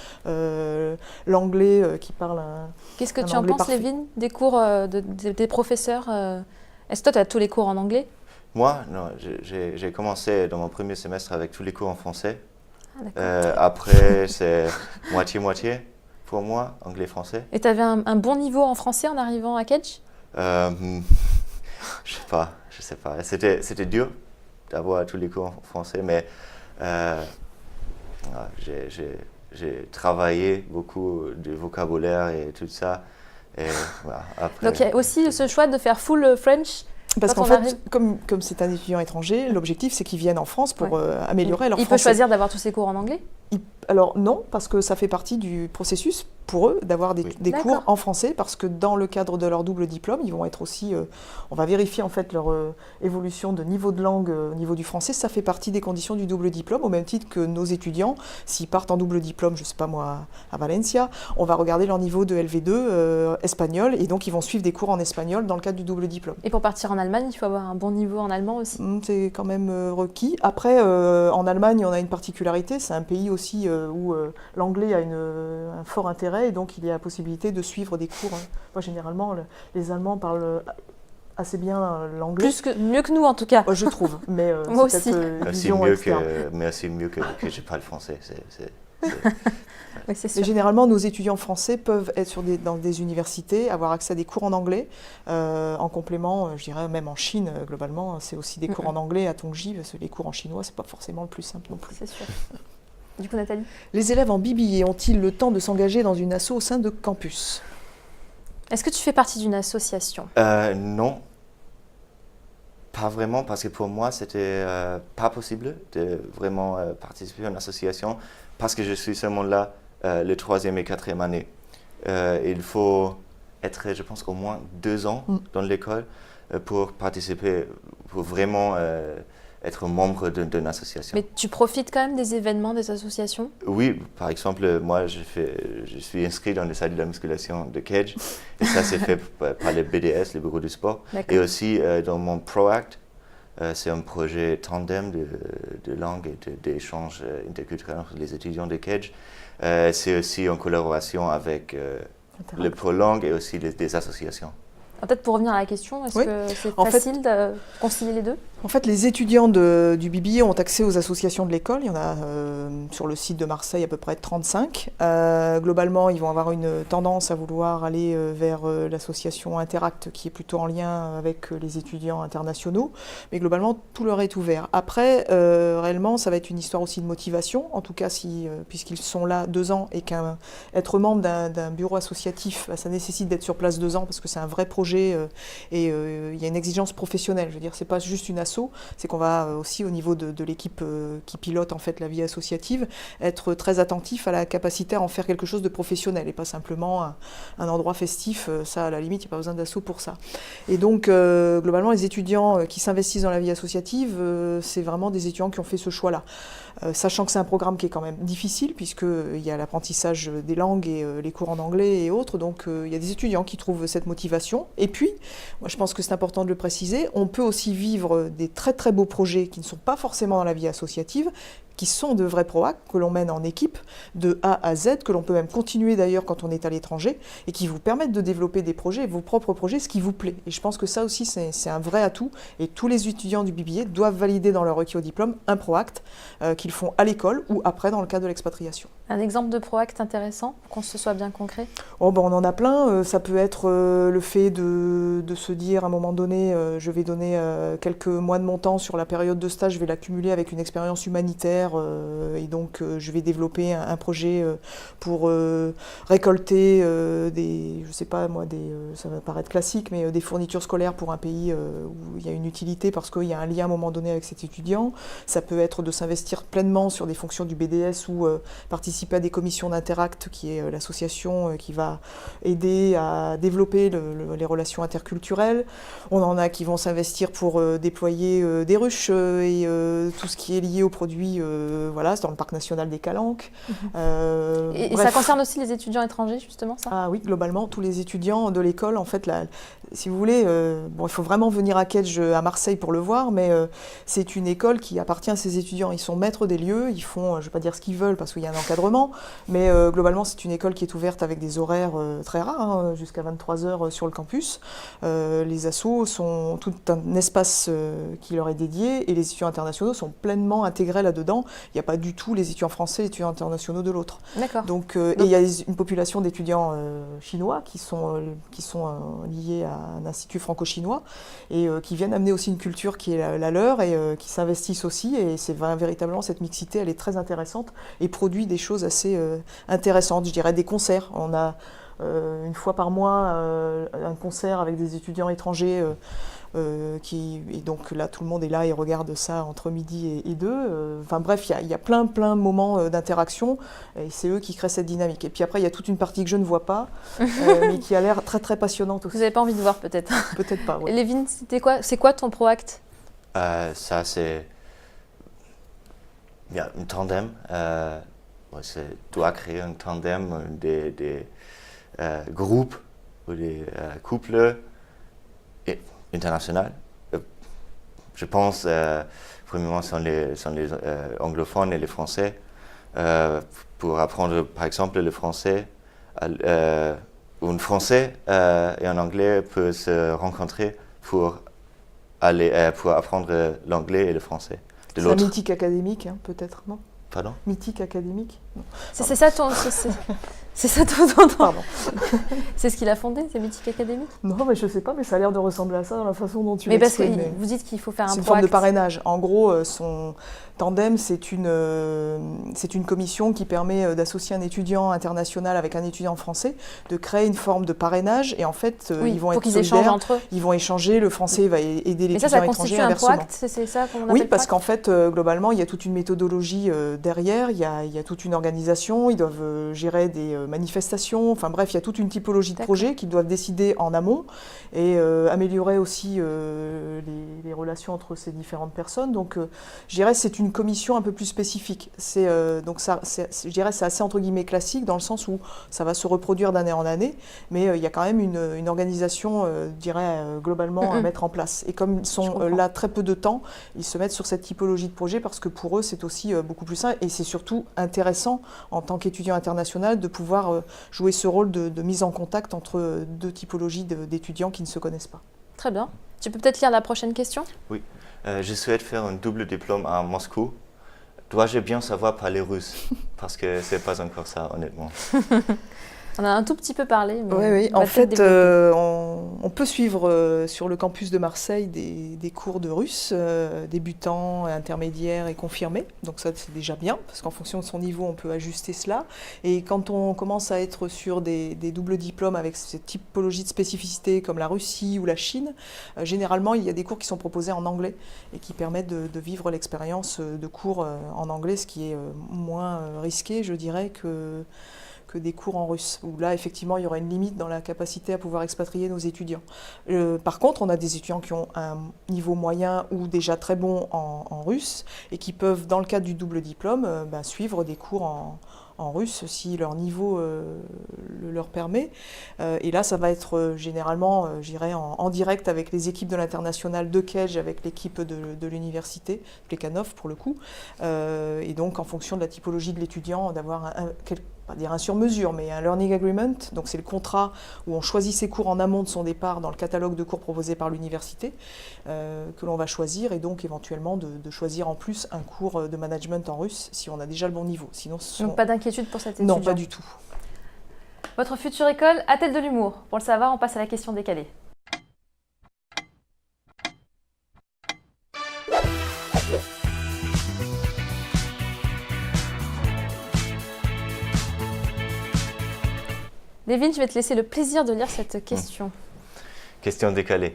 l'anglais qui parle un Qu'est-ce que un tu en anglais penses, parfait. Lévin, des cours des professeurs Est-ce que toi, tu as tous les cours en anglais? Moi, non, j'ai commencé dans mon premier semestre avec tous les cours en français. Ah, d'accord. Après, c'est moitié-moitié pour moi, anglais-français. Et tu avais un bon niveau en français en arrivant à Kedge? Je sais pas. C'était dur d'avoir tous les cours en français, mais j'ai travaillé beaucoup de vocabulaire et tout ça. Et voilà, après, Donc il y a aussi ce choix de faire full French. Parce Quand qu'en on fait, arrive- comme c'est un étudiant étranger, l'objectif c'est qu'ils viennent en France pour améliorer leur Il peut français. choisir d'avoir tous ses cours en anglais? Alors non, parce que ça fait partie du processus pour eux d'avoir des D'accord. cours en français, parce que dans le cadre de leur double diplôme, ils vont être aussi, on va vérifier en fait leur évolution de niveau de langue au niveau du français. Ça fait partie des conditions du double diplôme, au même titre que nos étudiants, s'ils partent en double diplôme, je sais pas moi, à Valencia, on va regarder leur niveau de LV2 espagnol, et donc ils vont suivre des cours en espagnol dans le cadre du double diplôme. Et pour partir en Allemagne, il faut avoir un bon niveau en allemand aussi. C'est quand même requis. Après, en Allemagne, on a une particularité, c'est un pays aussi où l'anglais a un fort intérêt, et donc il y a la possibilité de suivre des cours. Moi, généralement, les Allemands parlent assez bien l'anglais. Mieux que nous en tout cas. Je trouve, mais Moi c'est aussi. peut-être une c'est vision mieux externe. mais c'est mieux que je parle français. Oui, c'est Et sûr. généralement, nos étudiants français peuvent être dans des universités, avoir accès à des cours en anglais. En complément, je dirais même en Chine, globalement, c'est aussi des cours en anglais à Tongji, parce que les cours en chinois, c'est pas forcément le plus simple non plus. C'est sûr. Du coup, Nathalie? Les élèves en BBA ont-ils le temps de s'engager dans une asso au sein de campus? Est-ce que tu fais partie d'une association? Non, pas vraiment, parce que pour moi, c'était pas possible de vraiment participer à une association, parce que je suis seulement là le 3e et 4e année. Il faut être, je pense, au moins 2 ans dans l'école pour participer, pour vraiment être membre d'une association. Mais tu profites quand même des événements des associations? Oui, par exemple, moi, je suis inscrit dans le salle de la musculation de Kedge, et ça, c'est fait par le BDS, le bureau du sport. D'accord. Et aussi, dans mon ProAct, c'est un projet tandem de langue et d'échange interculturel entre les étudiants de Kedge. C'est aussi en collaboration avec le ProLangue et aussi des associations. Peut-être pour revenir à la question, est-ce Oui. que c'est En fait- facile de concilier les deux? En fait, les étudiants du BBA ont accès aux associations de l'école. Il y en a sur le site de Marseille à peu près 35. Globalement, ils vont avoir une tendance à vouloir aller vers l'association Interact, qui est plutôt en lien avec les étudiants internationaux. Mais globalement, tout leur est ouvert. Après, réellement, ça va être une histoire aussi de motivation. En tout cas, puisqu'ils sont là 2 ans et qu'être membre d'un bureau associatif, ça nécessite d'être sur place 2 ans parce que c'est un vrai projet et il y a une exigence professionnelle. Je veux dire, c'est pas juste une c'est qu'on va aussi au niveau de l'équipe qui pilote en fait la vie associative être très attentif à la capacité à en faire quelque chose de professionnel et pas simplement un endroit festif. Ça, à la limite, il n'y a pas besoin d'asso pour ça. Et donc globalement, les étudiants qui s'investissent dans la vie associative, c'est vraiment des étudiants qui ont fait ce choix-là. Sachant que c'est un programme qui est quand même difficile puisqu'il y a l'apprentissage des langues et les cours en anglais et autres, donc il y a des étudiants qui trouvent cette motivation. Et puis, moi je pense que c'est important de le préciser, on peut aussi vivre des très très beaux projets qui ne sont pas forcément dans la vie associative, qui sont de vrais PROAC que l'on mène en équipe de A à Z, que l'on peut même continuer d'ailleurs quand on est à l'étranger, et qui vous permettent de développer des projets, vos propres projets, ce qui vous plaît. Et je pense que ça aussi, c'est un vrai atout, et tous les étudiants du BBA doivent valider dans leur requis au diplôme un PROACT qu'ils font à l'école ou après dans le cadre de l'expatriation. Un exemple de PROACT intéressant, pour qu'on se soit bien concret? On en a plein. Ça peut être le fait de se dire à un moment donné, je vais donner quelques mois de mon temps sur la période de stage, je vais l'accumuler avec une expérience humanitaire et donc je vais développer un projet pour récolter je sais pas moi, ça va paraître classique, mais des fournitures scolaires pour un pays où il y a une utilité parce qu'il y a un lien à un moment donné avec cet étudiant. Ça peut être de s'investir pleinement sur des fonctions du BDS ou participer à des commissions d'Interact, qui est l'association qui va aider à développer les relations interculturelles. On en a qui vont s'investir pour déployer des ruches et tout ce qui est lié aux produits, voilà, c'est dans le parc national des Calanques. Et ça concerne aussi les étudiants étrangers, justement, ça? Ah oui, globalement, tous les étudiants de l'école, en fait, si vous voulez, il faut vraiment venir à Kedge, à Marseille pour le voir, mais c'est une école qui appartient à ses étudiants. Ils sont maîtres des lieux, ils font, je ne vais pas dire ce qu'ils veulent parce qu'il y a un encadrement, mais globalement, c'est une école qui est ouverte avec des horaires très rares, hein, jusqu'à 23h sur le campus. Les assos sont tout un espace qui leur est dédié et les étudiants internationaux sont pleinement intégrés là-dedans. Il n'y a pas du tout les étudiants français et les étudiants internationaux de l'autre. D'accord. Donc, et il y a une population d'étudiants chinois qui sont liés à un institut franco-chinois et qui viennent amener aussi une culture qui est la leur et qui s'investissent aussi. Et c'est véritablement cette mixité, elle est très intéressante et produit des choses assez intéressantes. Je dirais des concerts. On a une fois par mois un concert avec des étudiants étrangers et donc là tout le monde est là et regarde ça entre midi et 2. Enfin bref, il y a plein de moments d'interaction et c'est eux qui créent cette dynamique. Et puis après il y a toute une partie que je ne vois pas mais qui a l'air très très passionnante aussi. Vous n'avez pas envie de voir peut-être? Peut-être pas, oui. Lévin, c'est quoi ton PROACT? Ça c'est un tandem. Tu dois créer un tandem des groupes ou des couples internationaux. Je pense, premièrement, sont les anglophones et les français. Pour apprendre, par exemple, le français, un français et un anglais peuvent se rencontrer pour apprendre l'anglais et le français. C'est un mythique académique, hein, peut-être, non? Pardon? Mythique académique? C'est ça ton... Pardon. C'est ce qu'il a fondé, c'est Mythique Academy? Non, mais je ne sais pas, mais ça a l'air de ressembler à ça dans la façon dont tu l'exprimes. Mais parce que vous dites qu'il faut faire un PROACT. C'est une PROACT. forme de parrainage. En gros, son tandem, c'est une commission qui permet d'associer un étudiant international avec un étudiant français, de créer une forme de parrainage. Et en fait, ils vont être solidaires. Entre eux. Ils vont échanger, le français va aider l'étudiant étranger inversement. Mais ça constitue un PROACT, c'est ça qu'on appelle? Oui, parce qu'en fait, globalement, il y a toute une méthodologie derrière, il y a toute une organisation, ils doivent gérer des manifestations, enfin bref, il y a toute une typologie de projets qu'ils doivent décider en amont et améliorer aussi les relations entre ces différentes personnes. Donc, je dirais c'est une commission un peu plus spécifique. Donc ça, je dirais c'est assez entre guillemets classique dans le sens où ça va se reproduire d'année en année, mais il y a quand même une organisation, je dirais, globalement à mettre en place. Et comme ils sont là très peu de temps, ils se mettent sur cette typologie de projet parce que pour eux, c'est aussi beaucoup plus simple et c'est surtout intéressant en tant qu'étudiant international de pouvoir jouer ce rôle de mise en contact entre deux typologies d'étudiants qui ne se connaissent pas. Très bien. Tu peux peut-être lire la prochaine question? Oui. Je souhaite faire un double diplôme à Moscou. Dois-je bien savoir parler russe? Parce que c'est pas encore ça, honnêtement. On a un tout petit peu parlé. Mais Oui. on va En fait, développer. on peut suivre sur le campus de Marseille des cours de russe, débutants, intermédiaires et confirmés. Donc ça, c'est déjà bien, parce qu'en fonction de son niveau, on peut ajuster cela. Et quand on commence à être sur des doubles diplômes avec cette typologie de spécificité comme la Russie ou la Chine, généralement, il y a des cours qui sont proposés en anglais et qui permettent de vivre l'expérience de cours en anglais, ce qui est moins risqué, je dirais, que des cours en russe, où là, effectivement, il y aura une limite dans la capacité à pouvoir expatrier nos étudiants. Par contre, on a des étudiants qui ont un niveau moyen ou déjà très bon en russe et qui peuvent, dans le cadre du double diplôme, suivre des cours en russe si leur niveau le leur permet. Et là, ça va être généralement, j'irai en direct avec les équipes de l'international de Kedge, avec l'équipe de l'université, Plekhanov pour le coup. Et donc, en fonction de la typologie de l'étudiant, d'avoir pas dire un sur-mesure, mais un learning agreement. Donc c'est le contrat où on choisit ses cours en amont de son départ dans le catalogue de cours proposé par l'université que l'on va choisir, et donc éventuellement de choisir en plus un cours de management en russe si on a déjà le bon niveau. Sinon, Donc pas d'inquiétude pour cet étudiant? Non, pas du tout. Votre future école a-t-elle de l'humour? Pour le savoir, on passe à la question décalée. Lévin, je vais te laisser le plaisir de lire cette question. Question décalée.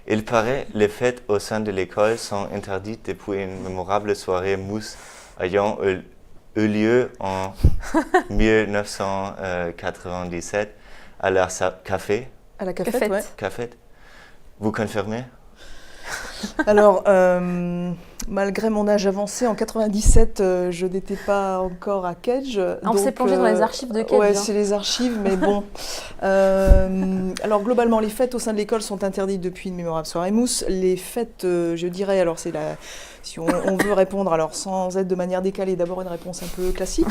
Il paraît, les fêtes au sein de l'école sont interdites depuis une mémorable soirée mousse ayant eu lieu en 1997 à la café. À la cafette, ouais. Cafette. Vous confirmez? Alors, malgré mon âge avancé, en 97, je n'étais pas encore à Kedge. On s'est plongé dans les archives de Kedge. Oui, c'est les archives, mais bon. Alors, globalement, les fêtes au sein de l'école sont interdites depuis une mémorable soirée mousse. Les fêtes, je dirais, alors c'est la... Si on veut répondre, alors sans être de manière décalée, d'abord une réponse un peu classique.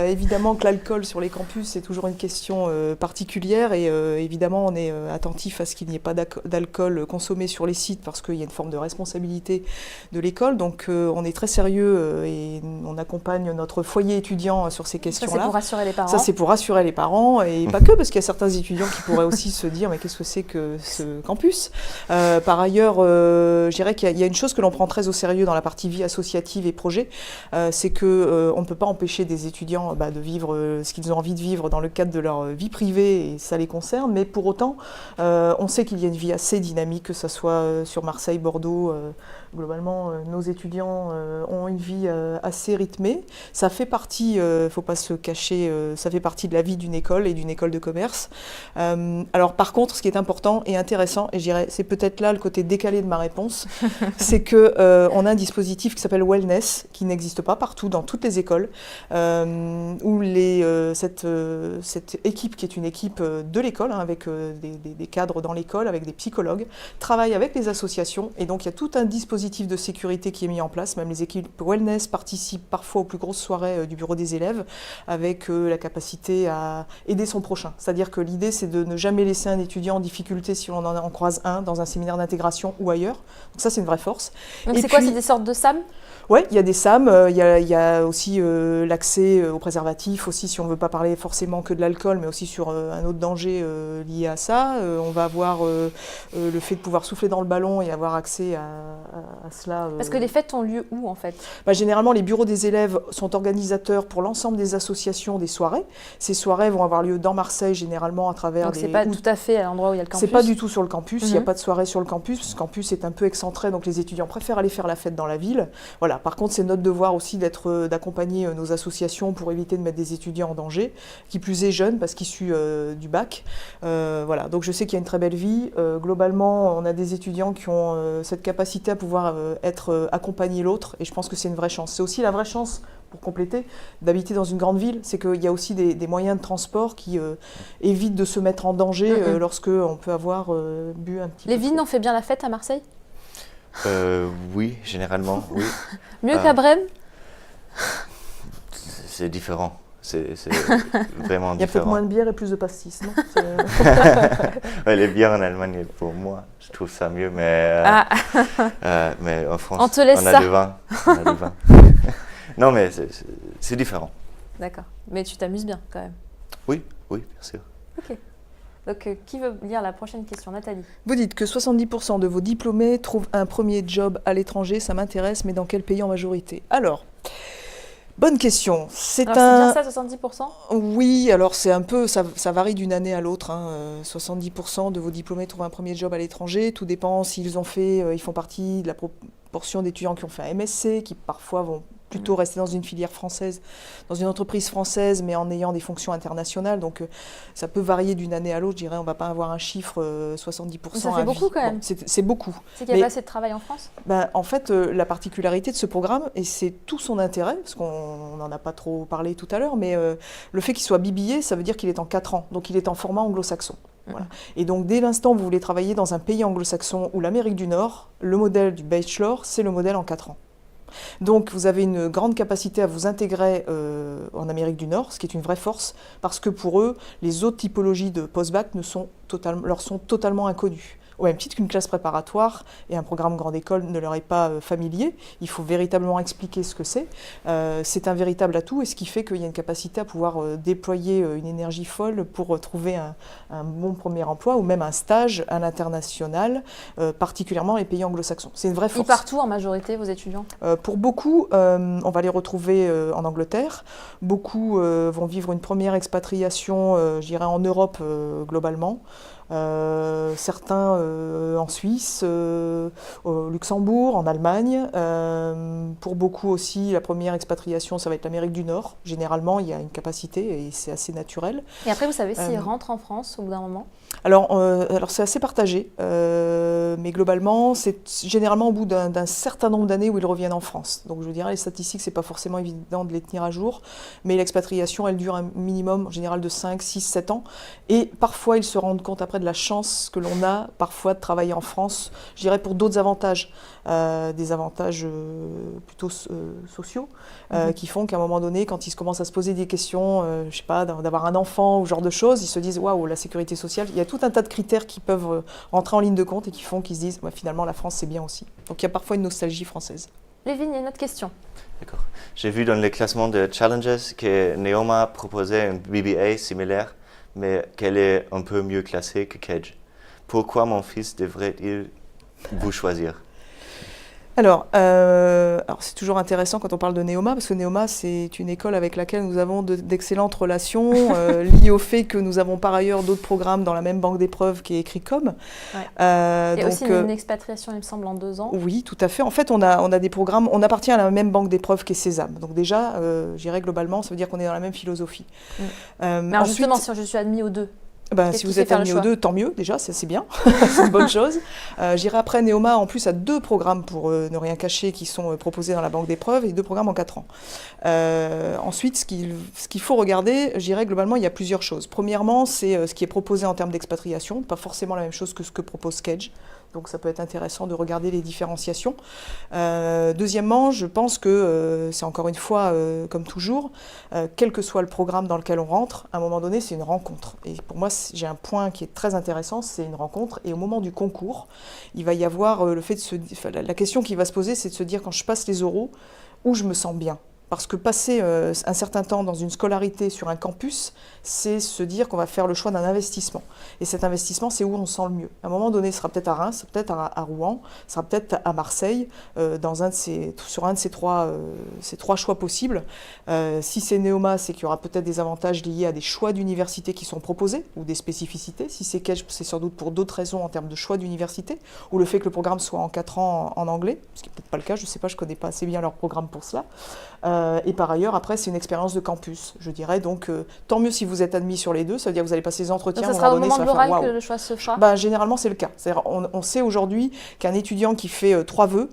Évidemment que l'alcool sur les campus, c'est toujours une question particulière, et évidemment, on est attentif à ce qu'il n'y ait pas d'alcool consommé sur les sites parce qu'il y a une forme de responsabilité de l'école. Donc, on est très sérieux et on accompagne notre foyer étudiant sur ces questions-là. Ça, c'est pour rassurer les parents. Ça, c'est pour rassurer les parents, et pas que, parce qu'il y a certains étudiants qui pourraient aussi se dire « mais qu'est-ce que c'est que ce campus ?» Par ailleurs, je dirais qu'il y a une chose que l'on prend très au sérieux dans la partie vie associative et projet, c'est que on ne peut pas empêcher des étudiants de vivre ce qu'ils ont envie de vivre dans le cadre de leur vie privée, et ça les concerne, mais pour autant, on sait qu'il y a une vie assez dynamique, que ce soit sur Marseille, Bordeaux. Globalement, nos étudiants ont une vie assez rythmée. Ça fait partie, il ne faut pas se cacher, ça fait partie de la vie d'une école et d'une école de commerce. Alors par contre, ce qui est important et intéressant, et je dirais, c'est peut-être là le côté décalé de ma réponse, c'est qu'on a un dispositif qui s'appelle Wellness, qui n'existe pas partout dans toutes les écoles, où cette équipe, qui est une équipe de l'école, avec des cadres dans l'école, avec des psychologues, travaille avec les associations, et donc il y a tout un dispositif de sécurité qui est mis en place. Même les équipes Wellness participent parfois aux plus grosses soirées du bureau des élèves, avec la capacité à aider son prochain. C'est-à-dire que l'idée, c'est de ne jamais laisser un étudiant en difficulté si on en croise un dans un séminaire d'intégration ou ailleurs. Donc ça, c'est une vraie force. Donc c'est quoi, c'est des sortes de SAM? Oui, il y a des SAM, il y a aussi l'accès aux préservatifs, aussi si on ne veut pas parler forcément que de l'alcool, mais aussi sur un autre danger lié à ça. On va avoir le fait de pouvoir souffler dans le ballon et avoir accès à cela. Parce que les fêtes ont lieu où en fait? Généralement, les bureaux des élèves sont organisateurs pour l'ensemble des associations des soirées. Ces soirées vont avoir lieu dans Marseille, généralement à travers... Donc c'est pas tout à fait à l'endroit où il y a le campus? C'est pas du tout sur le campus, il n'y a pas de soirée sur le campus, parce que le campus est un peu excentré, donc les étudiants préfèrent aller faire la fête dans la ville. Voilà. Par contre, c'est notre devoir aussi d'accompagner nos associations pour éviter de mettre des étudiants en danger, qui plus est jeunes, parce qu'issus du bac. Voilà. Donc je sais qu'il y a une très belle vie. Globalement, on a des étudiants qui ont cette capacité à pouvoir être accompagner l'autre, et je pense que c'est une vraie chance. C'est aussi la vraie chance, pour compléter, d'habiter dans une grande ville, c'est qu'il y a aussi des moyens de transport qui évitent de se mettre en danger lorsque on peut avoir bu un petit peu. Lévin, on fait bien la fête à Marseille? Oui, généralement, oui. Mieux qu'à Brême? C'est différent. c'est vraiment Il y a peut-être différent. moins de bière et plus de pastis, non? Ouais, les bières en Allemagne, pour moi, je trouve ça mieux, mais, mais en France, On te laisse a ça. du vin. On a du vin. Non, mais c'est différent. D'accord. Mais tu t'amuses bien quand même. Oui, bien sûr. Ok. Donc, qui veut lire la prochaine question? Nathalie. Vous dites que 70% de vos diplômés trouvent un premier job à l'étranger, ça m'intéresse, mais dans quel pays en majorité? Alors, bonne question. C'est bien ça, 70%? Oui, alors c'est un peu, ça varie d'une année à l'autre. 70% de vos diplômés trouvent un premier job à l'étranger. Tout dépend s'ils ont fait, ils font partie de la proportion d'étudiants qui ont fait un MSc, qui parfois vont plutôt rester dans une filière française, dans une entreprise française, mais en ayant des fonctions internationales. Donc ça peut varier d'une année à l'autre. Je dirais, on ne va pas avoir un chiffre 70%. Ça fait beaucoup quand même. Bon, c'est beaucoup. C'est qu'il n'y a pas assez de travail en France? En fait, la particularité de ce programme, et c'est tout son intérêt, parce qu'on n'en a pas trop parlé tout à l'heure, mais le fait qu'il soit BBA, ça veut dire qu'il est en 4 ans. Donc il est en format anglo-saxon. Voilà. Et donc dès l'instant où vous voulez travailler dans un pays anglo-saxon ou l'Amérique du Nord, le modèle du bachelor, c'est le modèle en 4 ans. Donc vous avez une grande capacité à vous intégrer en Amérique du Nord, ce qui est une vraie force, parce que pour eux, les autres typologies de post-bac leur sont totalement inconnues. Au même titre qu'une classe préparatoire et un programme grande école ne leur est pas familier. Il faut véritablement expliquer ce que c'est. C'est un véritable atout et ce qui fait qu'il y a une capacité à pouvoir déployer une énergie folle pour trouver un bon premier emploi ou même un stage à l'international, particulièrement dans les pays anglo-saxons. C'est une vraie force. Ils partent où en majorité, vos étudiants? Pour beaucoup, on va les retrouver en Angleterre. Beaucoup vont vivre une première expatriation, je dirais, en Europe globalement. Certains en Suisse, au Luxembourg, en Allemagne. Pour beaucoup aussi, la première expatriation, ça va être l'Amérique du Nord. Généralement, il y a une capacité et c'est assez naturel. Et après, vous savez s'ils rentrent en France au bout d'un moment? Alors c'est assez partagé, mais globalement, c'est généralement au bout d'un certain nombre d'années où ils reviennent en France. Donc je vous dirais, les statistiques, c'est pas forcément évident de les tenir à jour, mais l'expatriation, elle dure un minimum en général de 5, 6, 7 ans. Et parfois, ils se rendent compte après de la chance que l'on a parfois de travailler en France, je dirais pour d'autres avantages, des avantages plutôt sociaux, qui font qu'à un moment donné, quand ils commencent à se poser des questions, je sais pas, d'avoir un enfant ou ce genre de choses, ils se disent waouh, la sécurité sociale, il y a tout un tas de critères qui peuvent rentrer en ligne de compte et qui font qu'ils se disent finalement la France c'est bien aussi. Donc il y a parfois une nostalgie française. Lévin, il y a une autre question. D'accord. J'ai vu dans les classements de Challenges que Neoma proposait un BBA similaire, mais qu'elle est un peu mieux classée que Kedge. Pourquoi mon fils devrait-il vous choisir? Alors c'est toujours intéressant quand on parle de Neoma, parce que Neoma, c'est une école avec laquelle nous avons d'excellentes relations, liées au fait que nous avons par ailleurs d'autres programmes dans la même banque d'épreuves qui est Écrit-Com. Ouais. Et donc, aussi une expatriation, il me semble, en 2 ans. Oui, tout à fait. En fait, on a des programmes, on appartient à la même banque d'épreuves qu'est Sésame. Donc déjà, je dirais globalement, ça veut dire qu'on est dans la même philosophie. Mais alors ensuite, justement, si je suis admis aux deux, si vous êtes admis aux deux, tant mieux, déjà, c'est bien, c'est une bonne chose. J'irai après, Neoma, en plus, a 2 programmes pour ne rien cacher qui sont proposés dans la banque d'épreuves et 2 programmes en 4 ans. Ensuite, ce qu'il faut regarder, j'irai globalement, il y a plusieurs choses. Premièrement, c'est ce qui est proposé en termes d'expatriation, pas forcément la même chose que ce que propose Kedge. Donc ça peut être intéressant de regarder les différenciations. Deuxièmement, je pense que c'est encore une fois, comme toujours, quel que soit le programme dans lequel on rentre, à un moment donné, c'est une rencontre. Et pour moi, j'ai un point qui est très intéressant, c'est une rencontre. Et au moment du concours, il va y avoir le fait de la question qui va se poser, c'est de se dire, quand je passe les oraux, où je me sens bien. Parce que passer un certain temps dans une scolarité sur un campus, c'est se dire qu'on va faire le choix d'un investissement. Et cet investissement, c'est où on se sent le mieux. À un moment donné, ce sera peut-être à Reims, peut-être à Rouen, ce sera peut-être à Marseille, sur un de ces trois choix possibles. Si c'est Neoma, c'est qu'il y aura peut-être des avantages liés à des choix d'université qui sont proposés, ou des spécificités. Si c'est Kedge, c'est sans doute pour d'autres raisons en termes de choix d'université, ou le fait que le programme soit en 4 ans en anglais, ce qui n'est peut-être pas le cas, je ne sais pas, je ne connais pas assez bien leur programme pour cela. Et par ailleurs, après, c'est une expérience de campus, je dirais. Donc, tant mieux si vous êtes admis sur les deux, ça veut dire que vous allez passer les entretiens. Donc, ça sera au moment de l'oral que le choix se fera? Généralement, c'est le cas. On sait aujourd'hui qu'un étudiant qui fait 3 vœux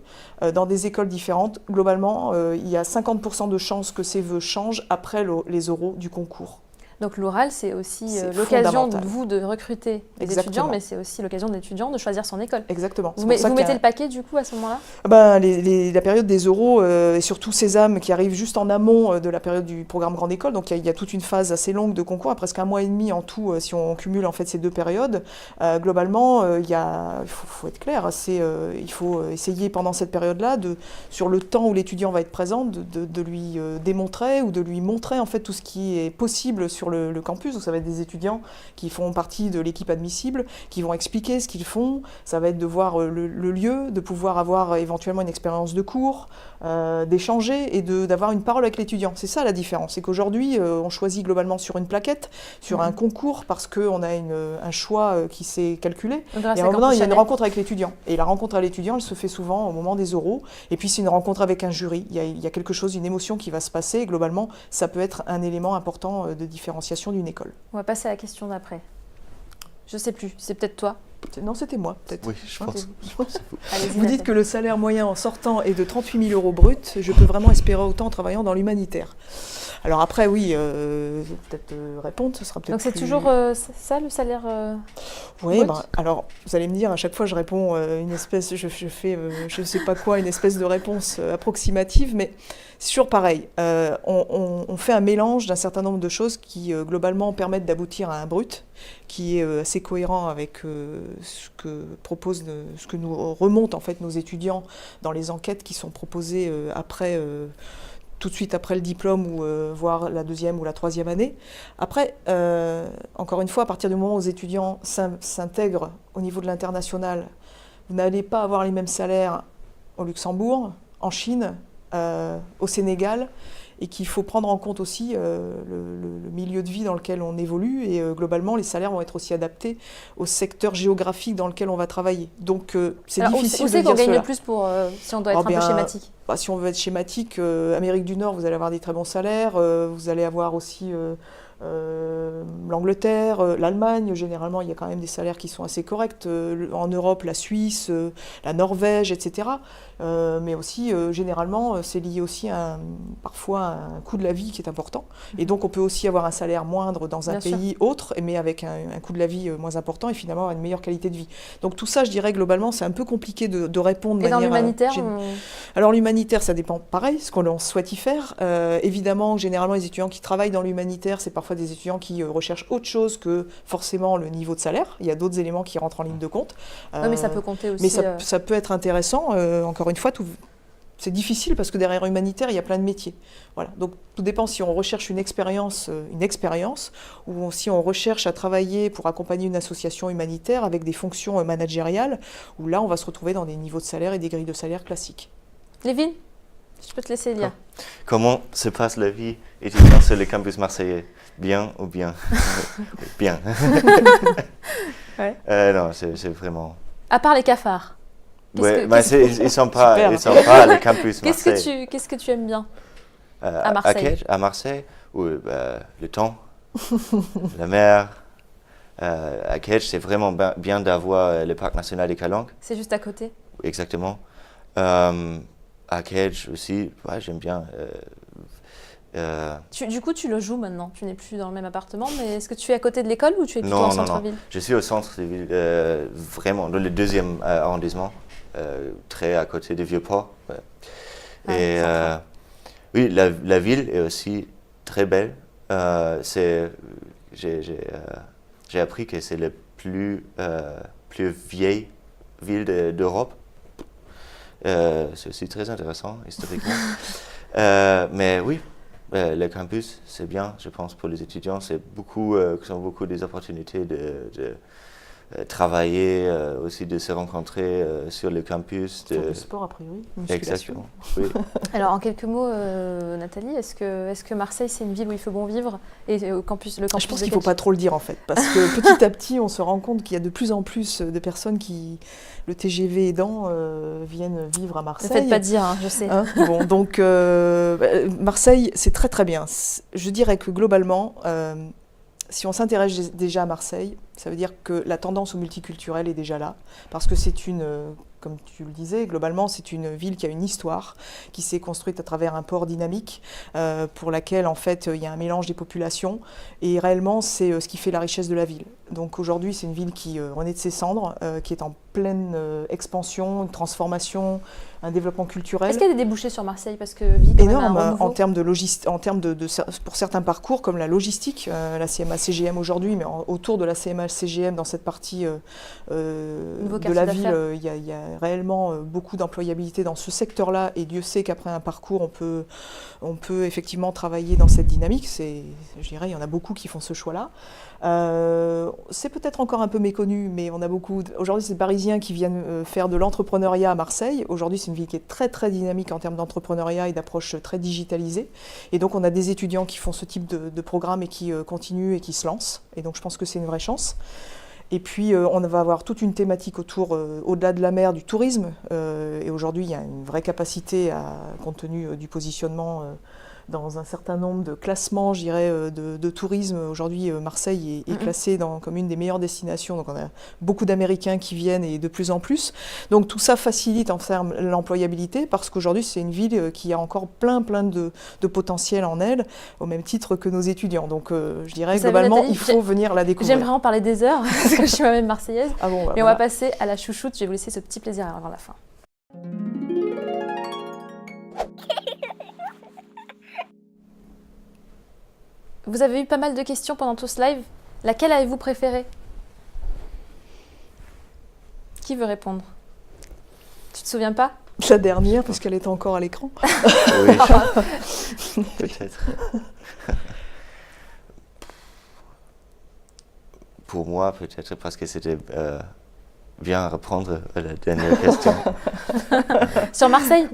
dans des écoles différentes, globalement, il y a 50% de chances que ces vœux changent après les oraux du concours. Donc l'oral, c'est aussi C'est l'occasion fondamental. de vous de recruter des Exactement. étudiants, mais c'est aussi l'occasion de l'étudiant de choisir son école. Exactement. Vous mettez le paquet du coup à ce moment-là? La période des oraux et surtout Sésame qui arrive juste en amont de la période du programme Grande École, donc il y a toute une phase assez longue de concours, presque 1 mois et demi en tout si on cumule en fait ces 2 périodes. Globalement, il faut être clair, il faut essayer pendant cette période-là, sur le temps où l'étudiant va être présent, de lui démontrer ou de lui montrer en fait tout ce qui est possible sur le campus. Donc ça va être des étudiants qui font partie de l'équipe admissible, qui vont expliquer ce qu'ils font. Ça va être de voir le lieu, de pouvoir avoir éventuellement une expérience de cours, d'échanger et d'avoir une parole avec l'étudiant. C'est ça la différence. C'est qu'aujourd'hui, on choisit globalement sur une plaquette, sur un concours, parce qu'on a un choix qui s'est calculé. Et à un moment, il y a une rencontre avec l'étudiant. Et la rencontre avec l'étudiant, elle se fait souvent au moment des oraux. Et puis, c'est une rencontre avec un jury. Il y a quelque chose, une émotion qui va se passer. Et globalement, ça peut être un élément important de différenciation d'une école. On va passer à la question d'après. Je sais plus, c'est peut-être toi. Non, c'était moi, peut-être. Oui, je pense. Vous dites que le salaire moyen en sortant est de 38 000 € brut. Je peux vraiment espérer autant en travaillant dans l'humanitaire. Alors après, oui, peut-être répondre, ce sera peut-être. Donc c'est toujours ça le salaire Oui, brut alors vous allez me dire, à chaque fois je réponds une espèce, je fais je ne sais pas quoi, une espèce de réponse approximative, mais c'est toujours pareil. On fait un mélange d'un certain nombre de choses qui globalement permettent d'aboutir à un brut qui est assez cohérent avec ce que nous remontent en fait nos étudiants dans les enquêtes qui sont proposées tout de suite après le diplôme ou voire la 2e ou la 3e année. Après, encore une fois, à partir du moment où les étudiants s'intègrent au niveau de l'international, vous n'allez pas avoir les mêmes salaires au Luxembourg, en Chine, au Sénégal, et qu'il faut prendre en compte aussi le milieu de vie dans lequel on évolue, et globalement, les salaires vont être aussi adaptés au secteur géographique dans lequel on va travailler. Donc, c'est difficile de dire cela. Où c'est qu'on gagne le plus si on doit être un peu schématique? Si on veut être schématique, Amérique du Nord, vous allez avoir des très bons salaires, vous allez avoir aussi l'Angleterre, l'Allemagne, généralement il y a quand même des salaires qui sont assez corrects, en Europe, la Suisse, la Norvège, etc. Mais aussi, généralement, c'est lié aussi parfois à un coût de la vie qui est important. Et donc on peut aussi avoir un salaire moindre dans un pays autre, mais avec un coût de la vie moins important et finalement avoir une meilleure qualité de vie. Donc tout ça, je dirais globalement, c'est un peu compliqué de répondre de manière... Et dans l'humanitaire Alors l'humanitaire, ça dépend pareil, ce qu'on souhaite y faire. Évidemment, généralement, les étudiants qui travaillent dans l'humanitaire, c'est parfois des étudiants qui recherchent autre chose que forcément le niveau de salaire. Il y a d'autres éléments qui rentrent en ligne de compte. Oui, mais ça peut compter aussi. Mais ça peut être intéressant. Encore une fois, c'est difficile parce que derrière humanitaire, il y a plein de métiers. Voilà. Donc tout dépend si on recherche une expérience ou si on recherche à travailler pour accompagner une association humanitaire avec des fonctions managériales, où là, on va se retrouver dans des niveaux de salaire et des grilles de salaire classiques. Lévin, je peux te laisser lire. Comment se passe la vie étudiante sur le campus marseillais? Bien ou bien? Bien. Ouais. Non, c'est vraiment... À part les cafards. Ouais, ils sont pas le campus Marseille. Qu'est-ce que tu aimes bien à Marseille? À Marseille, le temps, la mer. À Kedge, c'est vraiment bien d'avoir le parc national des Calanques. C'est juste à côté. Exactement. À Kedge aussi, ouais, j'aime bien. Du coup, tu le joues maintenant. Tu n'es plus dans le même appartement, mais est-ce que tu es à côté de l'école ou tu es plutôt en centre-ville? Non, je suis au centre-ville, vraiment, dans le 2e arrondissement, très à côté du Vieux-Port. Ouais. Et oui, la ville est aussi très belle. J'ai appris que c'est la plus vieille ville d'Europe. C'est aussi très intéressant, historiquement. Mais oui, le campus, c'est bien, je pense, pour les étudiants. C'est beaucoup des opportunités de travailler, aussi de se rencontrer sur le campus. Faire du sport, a priori, musculation. Exactement, oui. Alors, en quelques mots, Nathalie, est-ce que Marseille, c'est une ville où il faut bon vivre? Et le campus je pense qu'il ne faut pas trop le dire, en fait. Parce que petit à petit, on se rend compte qu'il y a de plus en plus de personnes qui, le TGV aidant, viennent vivre à Marseille. Ne faites pas dire, hein, je sais. Bon, donc, Marseille, c'est très très bien. Je dirais que globalement, si on s'intéresse déjà à Marseille, ça veut dire que la tendance au multiculturel est déjà là, parce que c'est une comme tu le disais, globalement, c'est une ville qui a une histoire, qui s'est construite à travers un port dynamique, pour laquelle, en fait, il y a un mélange des populations. Et réellement, c'est ce qui fait la richesse de la ville. Donc aujourd'hui, c'est une ville qui renaît de ses cendres, qui est en pleine expansion, une transformation, un développement culturel. Est-ce qu'il y a des débouchés sur Marseille parce que vie quand énorme même un renouveau. en termes de logistique, pour certains parcours comme la logistique, la CMA CGM aujourd'hui, mais autour de la CMA CGM dans cette partie de la ville, il y a réellement beaucoup d'employabilité dans ce secteur-là, et Dieu sait qu'après un parcours, on peut effectivement travailler dans cette dynamique. Je dirais, il y en a beaucoup qui font ce choix-là. C'est peut-être encore un peu méconnu, mais on a beaucoup. Aujourd'hui, c'est des Parisiens qui viennent faire de l'entrepreneuriat à Marseille. Aujourd'hui, c'est une ville qui est très très dynamique en termes d'entrepreneuriat et d'approche très digitalisée. Et donc, on a des étudiants qui font ce type de programme et qui continuent et qui se lancent. Et donc, je pense que c'est une vraie chance. Et puis, on va avoir toute une thématique autour, au-delà de la mer, du tourisme. Et aujourd'hui, il y a une vraie capacité, compte tenu du positionnement dans un certain nombre de classements, je dirais, de tourisme. Aujourd'hui, Marseille est classée comme une des meilleures destinations. Donc, on a beaucoup d'Américains qui viennent et de plus en plus. Donc, tout ça facilite en termes l'employabilité parce qu'aujourd'hui, c'est une ville qui a encore plein de potentiel en elle, au même titre que nos étudiants. Donc, je dirais, globalement, Nathalie, il faut venir la découvrir. J'aimerais en parler des heures parce que je suis moi-même marseillaise. Ah bon, mais on va passer à la chouchoute. Je vais vous laisser ce petit plaisir avant la fin. Vous avez eu pas mal de questions pendant tout ce live. Laquelle avez-vous préférée? Qui veut répondre? Tu te souviens pas? La dernière, parce qu'elle était encore à l'écran. Oui, peut-être. Pour moi, peut-être parce que c'était bien à répondre à la dernière question. Sur Marseille?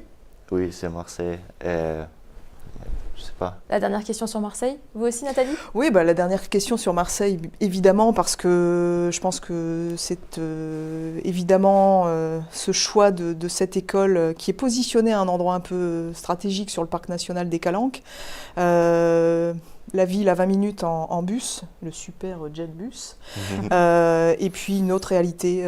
Oui, c'est Marseille. Je sais pas. La dernière question sur Marseille. Vous aussi, Nathalie? Oui, la dernière question sur Marseille, évidemment, parce que je pense que c'est évidemment ce choix de cette école qui est positionnée à un endroit un peu stratégique sur le parc national des Calanques. La ville à 20 minutes en bus, le super JetBus, et puis une autre réalité.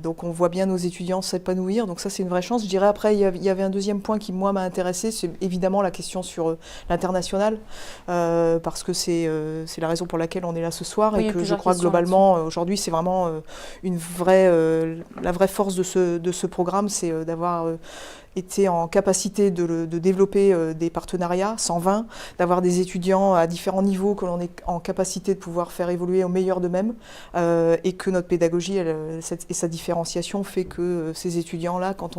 Donc on voit bien nos étudiants s'épanouir, donc ça c'est une vraie chance. Je dirais après, il y avait un deuxième point qui moi m'a intéressé, c'est évidemment la question sur l'international, parce que c'est la raison pour laquelle on est là ce soir, oui, et que je crois que globalement aujourd'hui c'est vraiment la vraie force de ce programme, c'est d'avoir été en capacité de développer des partenariats, 120, d'avoir des étudiants à différents niveaux que l'on est en capacité de pouvoir faire évoluer au meilleur d'eux-mêmes, et que notre pédagogie et sa différenciation fait que ces étudiants-là, quand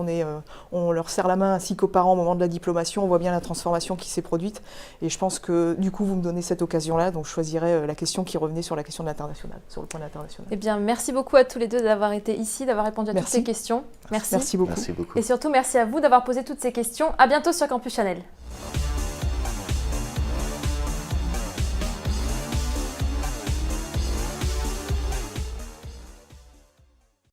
on leur serre la main ainsi qu'aux parents au moment de la diplomation, on voit bien la transformation qui s'est produite. Et je pense que du coup, vous me donnez cette occasion-là, donc je choisirais la question qui revenait sur la question de l'international, sur le point de l'international. Eh bien, merci beaucoup à tous les deux d'avoir été ici, d'avoir répondu à toutes ces questions. Merci. Merci beaucoup. Merci beaucoup. Et surtout, merci à vous d'avoir posé toutes ces questions. À bientôt sur Campus Chanel.